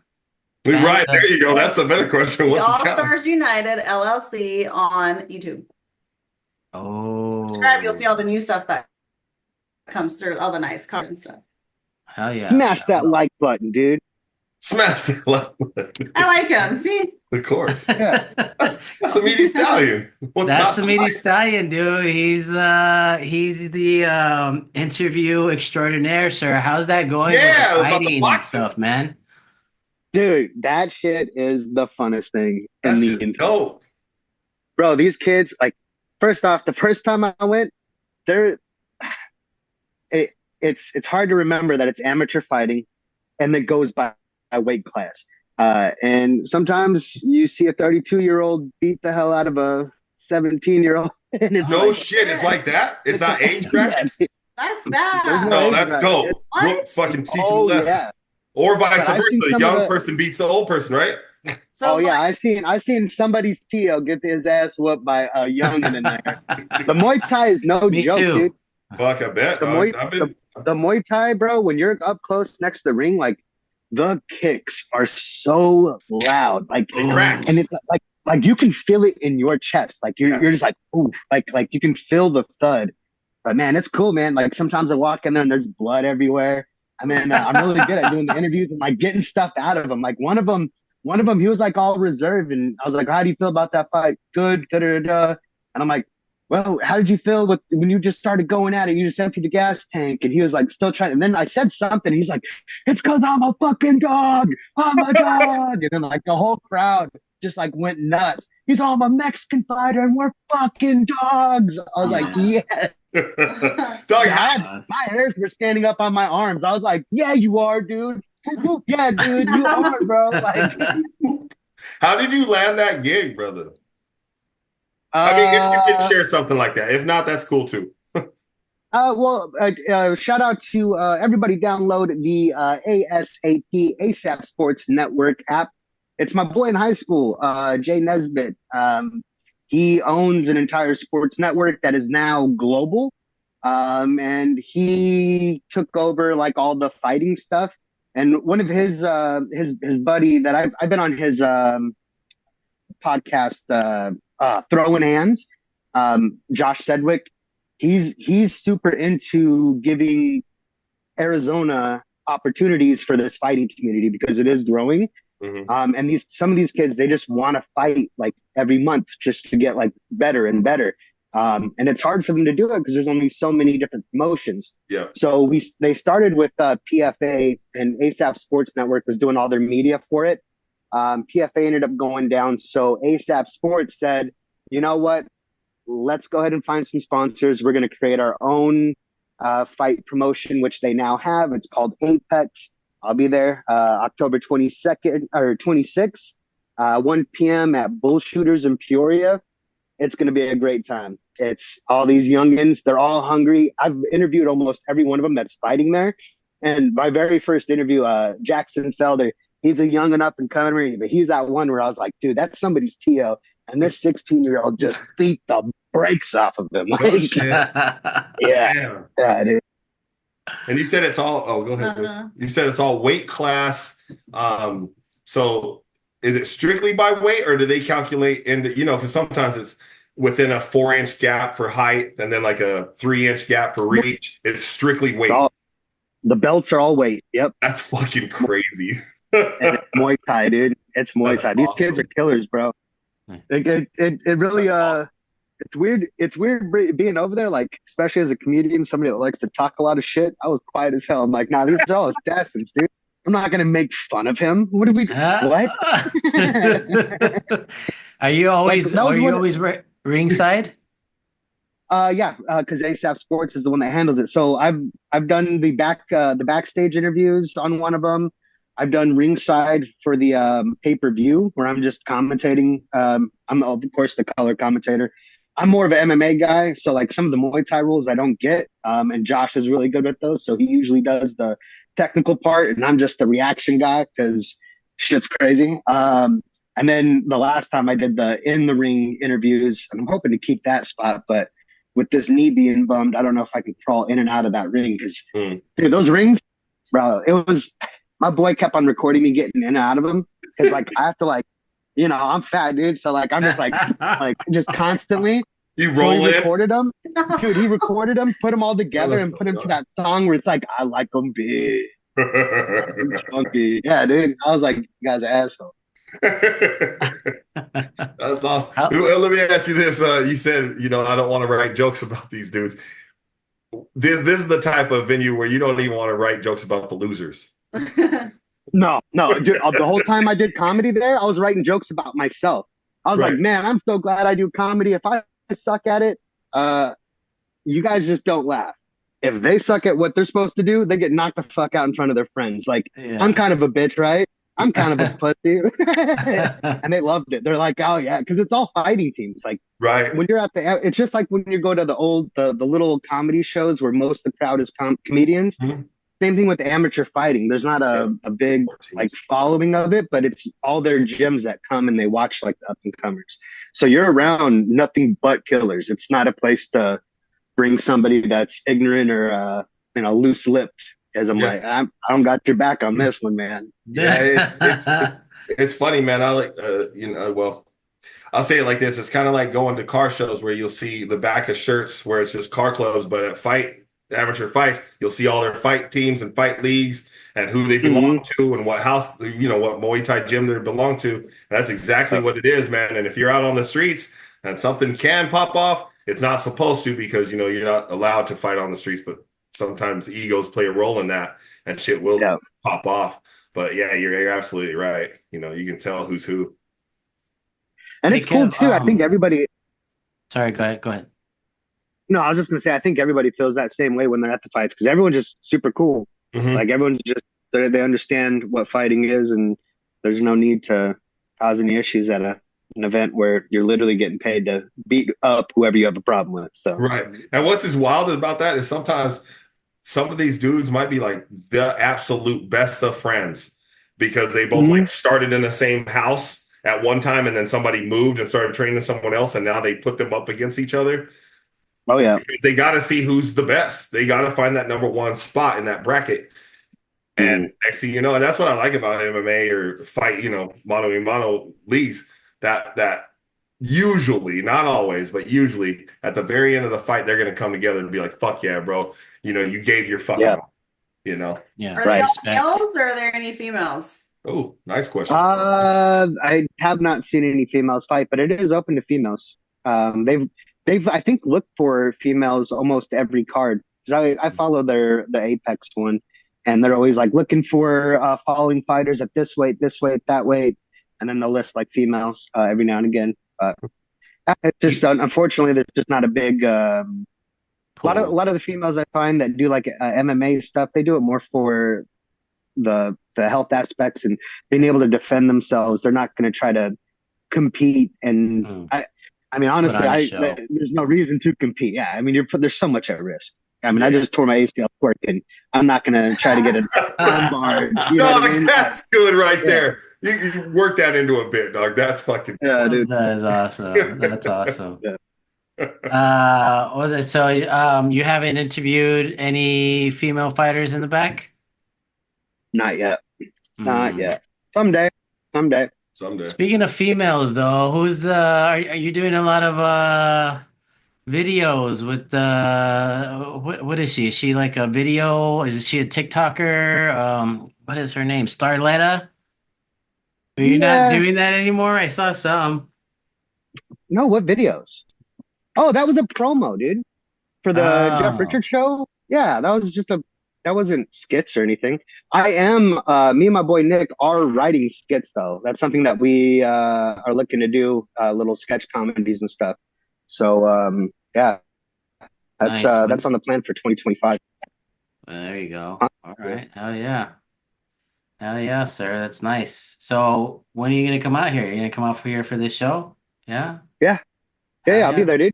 Right, there you go. That's the better question.
The
What's
All
the count?
Stars United LLC on YouTube.
Oh.
Subscribe, you'll see all the new stuff that comes through, all the nice cars and stuff.
Hell yeah.
Smash that like button, dude.
Smash the left button.
I like him. See?
Of course.
Yeah.
That's a meaty stallion.
That's a meaty stallion, dude. He's the interview extraordinaire, sir. How's that going?
Yeah,
with the
about the
fighting and
boxing.
stuff, man.
Dude, that shit is the funnest thing in
That's
the
just
industry.
dope.
Bro, these kids, like, first off, the first time I went, it it's hard to remember that it's amateur fighting, and that goes by weight class. And sometimes you see a 32-year-old beat the hell out of a 17-year-old. And it's
no
like,
shit. It's like that. It's not age brackets.
That's
there's
bad.
No,
age
that's
bracket.
dope.
What?
We'll fucking teach them a
Oh
lesson.
yeah.
Or vice
But I've
versa.
seen
The
some
young
of the-
person beats the old person, right?
So
Oh yeah,
like,
I seen somebody's Tio get his ass whooped by a youngin in there. The Muay Thai is no
Me
joke,
too.
dude.
Fuck, I bet.
The Muay Thai, bro, when you're up close next to the ring, like the kicks are so loud, like,
They crack.
and it's like you can feel it in your chest, like you're just like, ooh, like you can feel the thud. But man, it's cool, man. Like sometimes I walk in there and there's blood everywhere. And then I'm really good at doing the interviews and like getting stuff out of them. Like one of them, he was like all reserved, and I was like, "How do you feel about that fight?" Good, da da da. And I'm like, "Well, how did you feel when you just started going at it? You just emptied the gas tank." And he was like, still trying. And then I said something. He's like, "It's because I'm a fucking dog. I'm a dog." And then like the whole crowd just like went nuts. He's all, "I'm a Mexican fighter and we're fucking dogs." I was like, "Yeah."
Dog,
My hairs were standing up on my arms. I was like, "Yeah, you are, dude. Yeah, dude, you are, bro." Like,
how did you land that gig, brother? I mean, if you can share something like that. If not, that's cool too.
Shout out to everybody. Download the ASAP Sports Network app. It's my boy in high school, Jay Nesbitt. He owns an entire sports network that is now global. And he took over like all the fighting stuff. And one of his buddy that I've been on his podcast, Throwing Hands, Josh Sedgwick. He's super into giving Arizona opportunities for this fighting community because it is growing.
Mm-hmm.
And some of these kids, they just want to fight like every month just to get like better and better. And it's hard for them to do it because there's only so many different promotions.
Yeah.
So they started with PFA, and ASAP Sports Network was doing all their media for it. PFA ended up going down. So ASAP Sports said, "You know what? Let's go ahead and find some sponsors. We're going to create our own fight promotion," which they now have. It's called Apex. I'll be there October 22nd or 26th, 1 p.m. at Bullshooters in Peoria. It's going to be a great time. It's all these youngins. They're all hungry. I've interviewed almost every one of them that's fighting there. And my very first interview, Jackson Felder, he's a young and up and coming, but he's that one where I was like, dude, that's somebody's Tio. And this 16-year-old just beat the brakes off of him. Like, yeah, dude.
And you said it's all, go ahead. You said it's all weight class. So is it strictly by weight, or do they calculate into, because sometimes it's within a 4-inch gap for height and then like a 3-inch gap for reach? It's strictly weight.
The belts are all weight. Yep.
That's fucking crazy.
And it's Muay Thai, dude. It's Muay Thai. These kids are killers, bro. It really, awesome. It's weird. It's weird being over there, like, especially as a comedian, somebody that likes to talk a lot of shit. I was quiet as hell. I'm like, nah, these are all assassins, dude. I'm not going to make fun of him. What do we do? What?
Are you always ringside?
Yeah, because ASAP Sports is the one that handles it. So I've done the backstage interviews on one of them. I've done ringside for the pay-per-view where I'm just commentating. I'm of course the color commentator. I'm more of an MMA guy, so like some of the Muay Thai rules I don't get. And Josh is really good with those, so he usually does the technical part, and I'm just the reaction guy because shit's crazy. And then the last time I did the in the ring interviews, and I'm hoping to keep that spot, but with this knee being bummed, I don't know if I can crawl in and out of that ring because dude, those rings, bro, it was. My boy kept on recording me getting in and out of them because, like, I have to, like, I'm fat, dude. So, like, I'm just, like just constantly.
You roll
he recorded them. Dude, he recorded them, put them all together, and put them to that song where it's like, I like them big. Funky. Yeah, dude. I was like, you guys are assholes.
That's awesome. Let me ask you this. You said, I don't want to write jokes about these dudes. This is the type of venue where you don't even want to write jokes about the losers.
No, dude, the whole time I did comedy there, I was writing jokes about myself. I was like, man, I'm so glad I do comedy. If I suck at it, you guys just don't laugh. if they suck at what they're supposed to do, they get knocked the fuck out in front of their friends. Like, I'm kind of a bitch, right? I'm kind of a pussy. And they loved it. They're like, oh yeah, because it's all fighting teams. Like,
Right.
when you're it's just like when you go to the little comedy shows where most of the crowd is comedians.
Mhm.
Same thing with amateur fighting. There's not a big like following of it, but it's all their gyms that come and they watch like the up and comers. So you're around nothing but killers. It's not a place to bring somebody that's ignorant or loose lipped. As I'm like, I don't got your back on this one, man.
Yeah, it's funny, man. I like well, I'll say it like this. It's kind of like going to car shows where you'll see the back of shirts where it's just car clubs, but at amateur fights, you'll see all their fight teams and fight leagues and who they belong to and what house, what Muay Thai gym they belong to. And that's exactly what it is, man. And if you're out on the streets and something can pop off, it's not supposed to because, you're not allowed to fight on the streets, but sometimes egos play a role in that and shit will pop off. But yeah, you're absolutely right. You can tell who's who.
And it's cool too. I think everybody.
Sorry, go ahead.
No, I was just gonna say I think everybody feels that same way when they're at the fights because everyone's just super cool.
Mm-hmm.
Like everyone's just they understand what fighting is, and there's no need to cause any issues at an event where you're literally getting paid to beat up whoever you have a problem with. So
right. And what's as wild about that is sometimes some of these dudes might be like the absolute best of friends because they both like started in the same house at one time and then somebody moved and started training someone else and now they put them up against each other.
Oh yeah.
Because they got to see who's the best. They got to find that number one spot in that bracket. And next thing you know, and that's what I like about MMA or fight, mano a mano leagues that usually, not always, but usually at the very end of the fight, they're going to come together and be like, fuck yeah, bro. You gave your fucking all,
Yeah.
Are they all males or are there any females?
Oh, nice question.
I have not seen any females fight, but it is open to females. They've I think looked for females almost every card. I follow the Apex one, and they're always like looking for following fighters at this weight, that weight, and then they'll list like females every now and again. It's just unfortunately there's just not a big a lot of the females I find that do like MMA stuff. They do it more for the health aspects and being able to defend themselves. They're not going to try to compete. And I mean, honestly, there's no reason to compete. Yeah, I mean, there's so much at risk. I mean, I just tore my ACL working. I'm not going to try to get a bombard.
That's good right there. You work that into a bit, dog. That's fucking.
Yeah, dude.
That is awesome. That's awesome. So you haven't interviewed any female fighters in the back?
Not yet. Not yet. Someday.
Speaking of females, though, are you doing a lot of videos with what is she? Is she like a video? Is she a TikToker? What is her name? Starletta? Are you not doing that anymore? I saw some.
No, what videos? Oh, that was a promo, dude. For the Jeff Richards show? Yeah, that wasn't skits or anything. I am, me and my boy Nick are writing skits though. That's something that we are looking to do, little sketch comedies and stuff. So yeah, that's
Nice.
That's on the plan for 2025.
There you go. All right. Hell yeah, sir. That's nice. So when are you gonna come out here? You're gonna come out here for this show? Yeah.
Yeah, I'll be there, dude.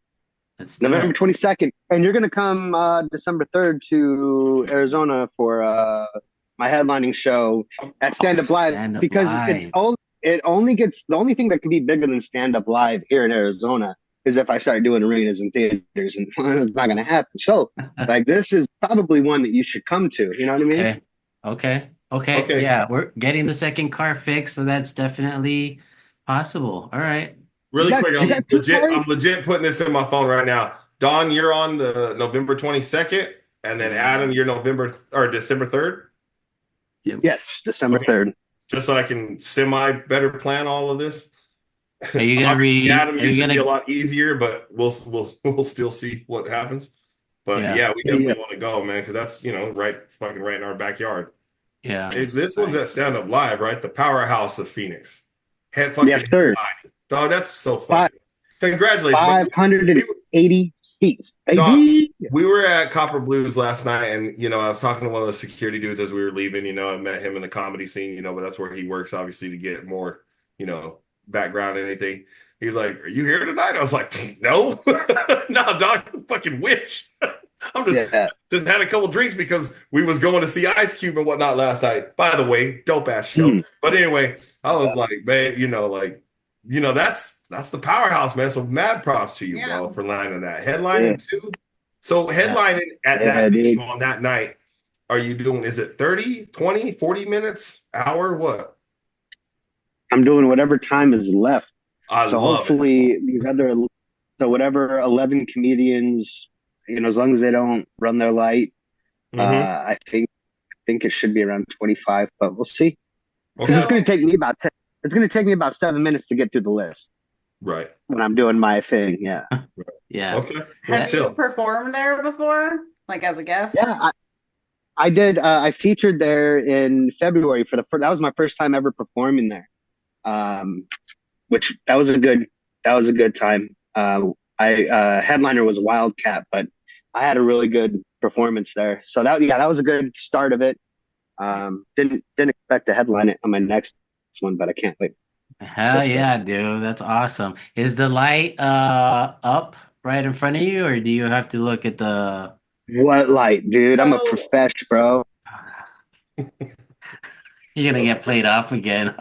Let's do
November
it.
22nd, and you're gonna come December 3rd to Arizona for my headlining show at Stand Up Live
Stand Up
because
Live.
it only gets the only thing that can be bigger than Stand Up Live here in Arizona is if I start doing arenas and theaters, and it's not gonna happen. So like this is probably one that you should come to. You know what I mean?
Okay. Yeah, we're getting the second car fixed, so that's definitely possible. All right.
Really quick,
you got two cars?
I'm legit putting this in my phone right now. Don, you're on the November 22nd, and then Adam, you're December 3rd.
Yes, December 3rd.
Just so I can better plan all of this.
Are you gonna
Obviously, Adam,
Are you
gonna
gonna
be a lot easier, but we'll still see what happens. But
Yeah.
we definitely want to go, man, because that's right in our backyard.
Yeah.
Hey, this one's at Stand Up Live, right? The powerhouse of Phoenix.
Yes, sir.
Dog, that's so fun. Congratulations.
580 seats.
Dog, We were at Copper Blues last night, and I was talking to one of the security dudes as we were leaving. I met him in the comedy scene, but that's where he works, obviously, to get more, background and anything. He was like, "Are you here tonight?" I was like, "No, no, dog, I fucking wish." I'm just had a couple drinks because we was going to see Ice Cube and whatnot last night. By the way, dope ass show. But anyway, I was like, man, that's the powerhouse, man. So mad props to you, bro, for lining that headlining too. So headlining at that venue on that night, are you doing? Is it 30, 20, 40 minutes, hour? What?
I'm doing whatever time is left.
So
hopefully whatever 11 comedians, as long as they don't run their light, I think it should be around 25, but we'll see. Because it's going to take me about 10. It's going to take me about 7 minutes to get through the list.
Right.
When I'm doing my thing, yeah.
Yeah.
Okay.
Have you performed there before, like as a guest?
Yeah, I did. I featured there in February that was my first time ever performing there. Which that was a good time. Headliner was Wildcat, but I had a really good performance there. So that was a good start of it. Didn't expect to headline it on my next one, but I can't wait.
Hell yeah, dude. That's awesome. Is the light up right in front of you, or do you have to look at the
what light, dude? I'm a professional, bro.
You're gonna get played off again.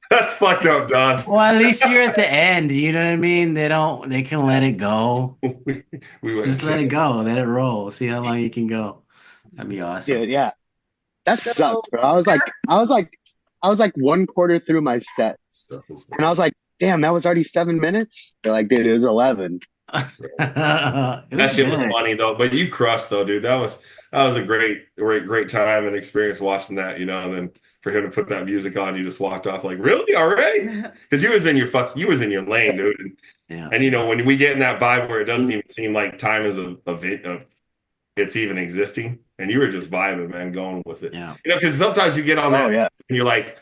That's fucked up, Don.
Well, at least you're at the end. You know what I mean? They can let it go. Just let it go. Let it roll. See how long you can go. That'd be awesome.
Dude, yeah. That sucks, bro. I was like 1/4 through my set. And I was like, damn, that was already 7 minutes? They're like, dude, it was 11.
That shit was funny though. But you crushed though, dude. That was a great time and experience watching that, and then for him to put that music on, you just walked off like, really already? Because you was in your lane, dude. And when we get in that vibe where it doesn't even seem like time is it's even existing, and you were just vibing, man, going with it.
Yeah.
Because sometimes you get on that and you're like,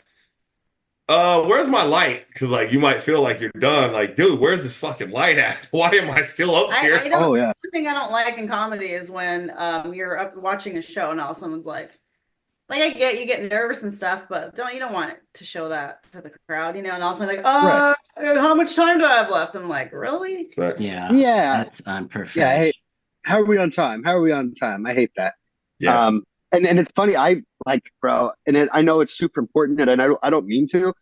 where's my light? Because like you might feel like you're done. Like, dude, where's this fucking light at? Why am I still up here?
The thing I don't like in comedy is when you're up watching a show and all someone's like I get you get nervous and stuff, but you don't want it to show that to the crowd, and all of a sudden like, how much time do I have left? I'm like, really?
Yeah. That's unprofessional.
Yeah. How are we on time? I hate that. Yeah. And it's funny, I like, bro, and I know it's super important, and I don't mean to,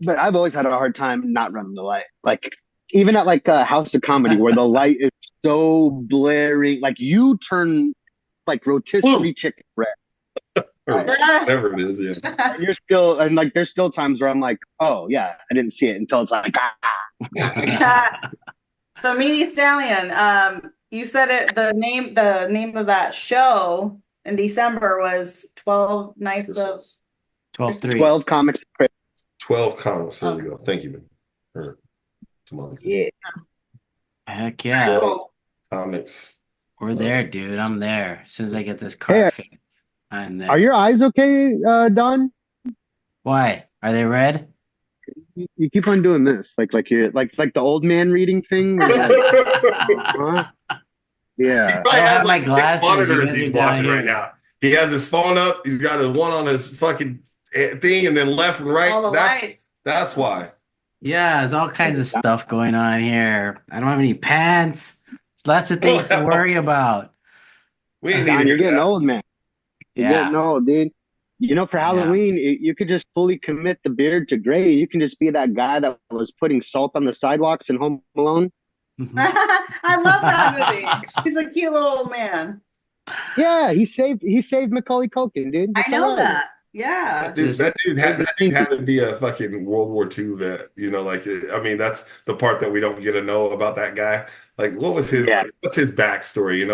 but I've always had a hard time not running the light. Like even at like a House of Comedy where the light is so blaring, like you turn like rotisserie chicken red.
Or whatever it is, yeah.
You're still, and like there's still times where I'm like, oh yeah, I didn't see it until it's like
So Meanie Stallion, you said it. The name of that show in December was 12 Nights of
12 Comics.
12 Comics. There we go. Thank you, man.
Yeah.
Heck yeah.
12 Comics.
We're there, dude. I'm there. As soon as I get this car fixed, I'm there.
Are your eyes okay, Don?
Why? Are they red?
You keep on doing this, like you're like the old man reading thing. Huh? Yeah.
I have
my glasses.
Monitors he's watching right now. He has his phone up. He's got his one on his fucking thing, and then left and right. That's why.
Yeah, there's all kinds of stuff going on here. I don't have any pants. There's lots of things to worry about.
You're getting old, man. You're getting old, dude. For Halloween, you could just fully commit the beard to gray. You can just be that guy that was putting salt on the sidewalks in Home Alone.
I love that movie. He's a cute little old man.
Yeah, he saved Macaulay Culkin, dude.
I know that. Yeah.
That dude had to be a fucking World War II vet. That's the part that we don't get to know about that guy. Like, what's his backstory?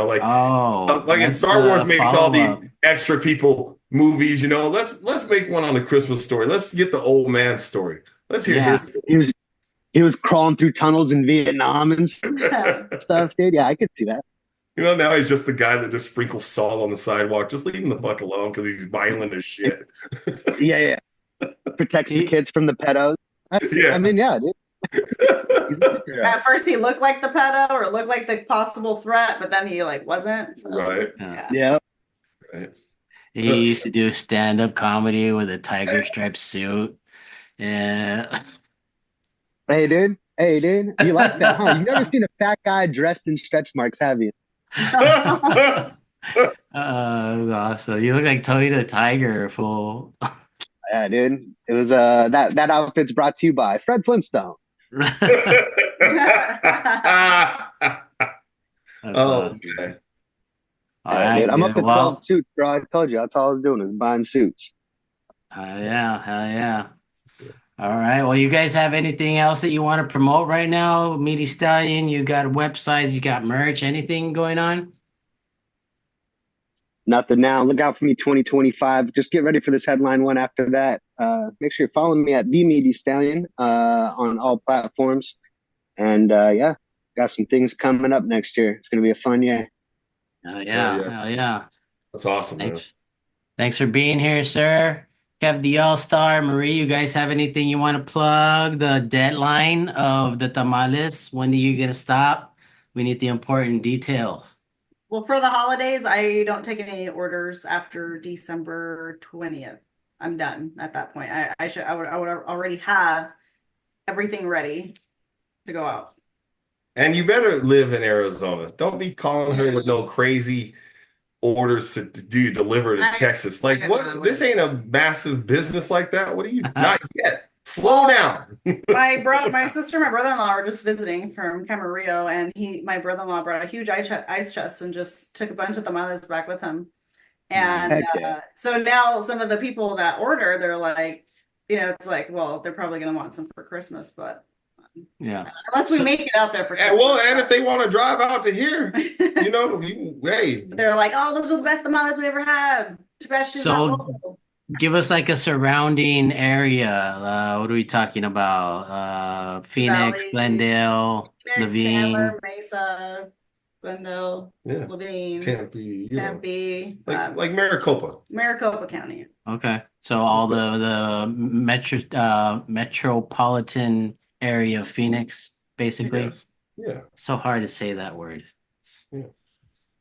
Like in Star Wars makes all these extra people movies. Let's make one on the Christmas story. Let's get the old man story. Let's hear his story.
He was crawling through tunnels in Vietnam and stuff, dude. Yeah, I could see that.
Now he's just the guy that just sprinkles salt on the sidewalk. Just leave him the fuck alone because he's violent as shit.
Yeah. Protects the kids from the pedos.
Yeah.
I mean, yeah, dude. He's a good guy.
At first, he looked like the pedo or looked like the possible threat, but then he like wasn't. So,
Right.
Yeah.
Yeah.
Right.
He used to do stand-up comedy with a tiger striped suit. Yeah.
Hey, dude. Hey, dude. You like that, huh? You've never seen a fat guy dressed in stretch marks, have you?
Awesome. You look like Tony the Tiger, fool.
Yeah, dude. It was that outfit's brought to you by Fred Flintstone.
That's
Oh,
awesome.
man.
All
Yeah,
right,
dude. I'm up
good.
to 12
Well,
suits, bro. I told you. That's all I was doing is buying suits.
hell yeah, hell yeah. All right. Well, you guys have anything else that you want to promote right now? Meaty Stallion, you got websites, you got merch, anything going on?
Nothing now. Look out for me 2025. Just get ready for this headline one after that. Make sure you're following me at the Meaty Stallion on all platforms. And yeah, got some things coming up next year. It's gonna be a fun year.
Hell
Hell
yeah,
yeah.
hell yeah.
That's awesome, man.
Thanks for being here, sir. Kev The Allstar, Marie, you guys have anything you want to plug? The deadline of the tamales. When are you gonna stop? We need the important details.
well, for the holidays, I don't take any orders after December 20th. I'm done at that point. I would already have everything ready to go out.
And you better live in Arizona. Don't be calling her with no crazy orders to do deliver to Texas. Like, what? This ain't a massive business like that. What are you? Not yet. Slow down.
My sister, my brother-in-law were just visiting from Camarillo, and my brother-in-law brought a huge ice chest and just took a bunch of tamales back with him. And
Heck yeah.
so now some of the people that order, they're like, it's like, well, they're probably gonna want some for Christmas, but
Yeah.
unless we make it out there for
And,
Christmas.
well, and if they want to drive out to here, hey,
They're like, oh, those are the best tamales we ever had. Too bad she's not
So
local.
give us like a surrounding area. What are we talking about? Phoenix,
Valley,
Glendale,
Phoenix,
Levine.
Chandler, Mesa, Glendale,
yeah,
Levine,
Tempe,
Tempe,
like Maricopa.
Maricopa County.
Okay. So all the metropolitan area of Phoenix, basically.
Yes. Yeah.
So hard to say that word.
Yeah.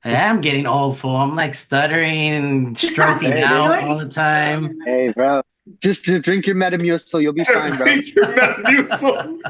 I'm getting old, fool. I'm like stuttering and stroking
Hey,
out
dude.
all the time.
Hey, bro. Just drink your Metamucil. You'll be fine, bro.
Your Metamucil.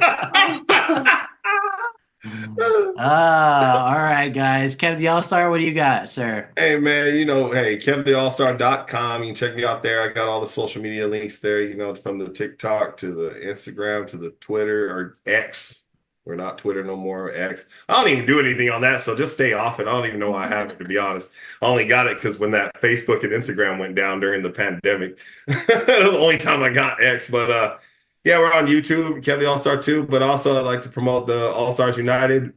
All right, guys. Kev The All-Star, what do you got, sir?
Hey man, hey, KevTheAllstar.com. You can check me out there. I got all the social media links there, from the TikTok to the Instagram to the Twitter or X. We're not Twitter no more, X. I don't even do anything on that, so just stay off it. I don't even know why I have it, to be honest. I only got it because when that Facebook and Instagram went down during the pandemic. It was the only time I got X. But yeah, we're on YouTube, Kev the All-Star too. But also I'd like to promote the All Stars United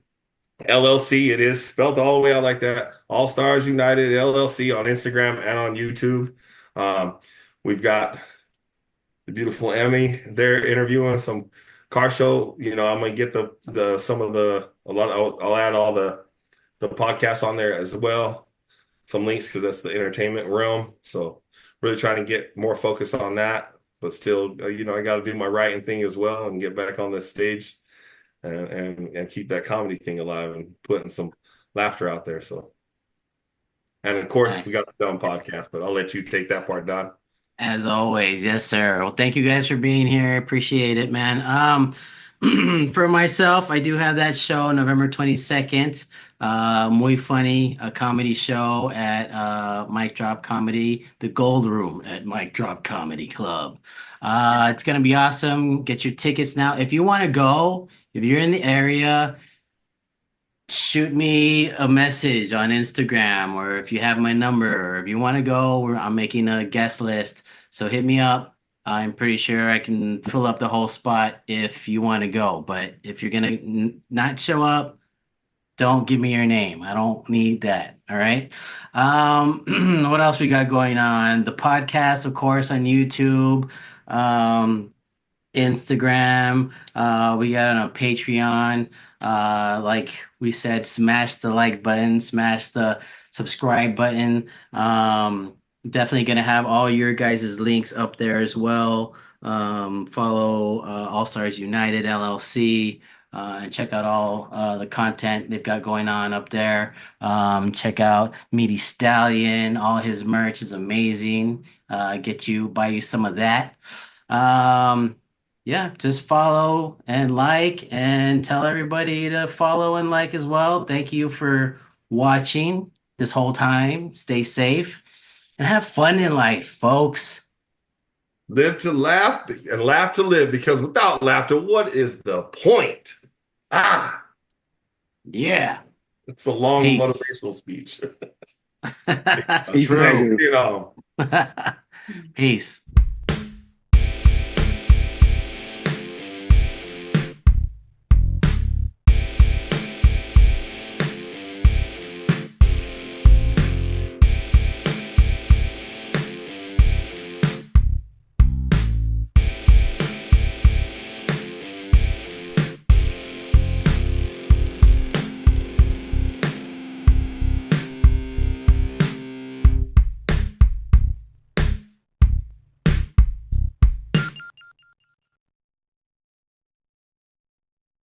LLC. It is spelled all the way out like that. All Stars United LLC on Instagram and on YouTube. We've got the beautiful Emmy there interviewing some car show. I'm gonna get I'll add all the podcasts on there as well. Some links because that's the entertainment realm. So really trying to get more focus on that, but still, I got to do my writing thing as well and get back on this stage and keep that comedy thing alive and putting some laughter out there. So, and of course,
Nice.
we got the DUM podcast, but I'll let you take that part, Don.
As always, yes, sir. Well, thank you guys for being here. Appreciate it, man. For myself, I do have that show November 22nd. Muy Funny, a comedy show at Mic Drop Comedy, the Gold Room at Mic Drop Comedy Club. It's gonna be awesome. Get your tickets now. If you want to go, if you're in the area, shoot me a message on Instagram, or if you have my number, or if you want to go, I'm making a guest list. So hit me up. I'm pretty sure I can fill up the whole spot if you want to go. But if you're gonna not show up, don't give me your name. I don't need that. All right. What else we got going on? The podcast, of course, on YouTube. Instagram. We got on a Patreon. Like we said, smash the like button, smash the subscribe button. Definitely gonna have all your guys' links up there as well. Follow All Stars United LLC. And check out all the content they've got going on up there. Check out Meaty Stallion. All his merch is amazing. Buy you some of that. Um, yeah, just follow and like and tell everybody to follow and like as well. Thank you for watching this whole time. Stay safe and have fun in life, folks.
Live to laugh and laugh to live, because without laughter, what is the point?
Yeah.
It's a long
Peace.
motivational speech.
Peace,
True.
baby.
You know.
Peace.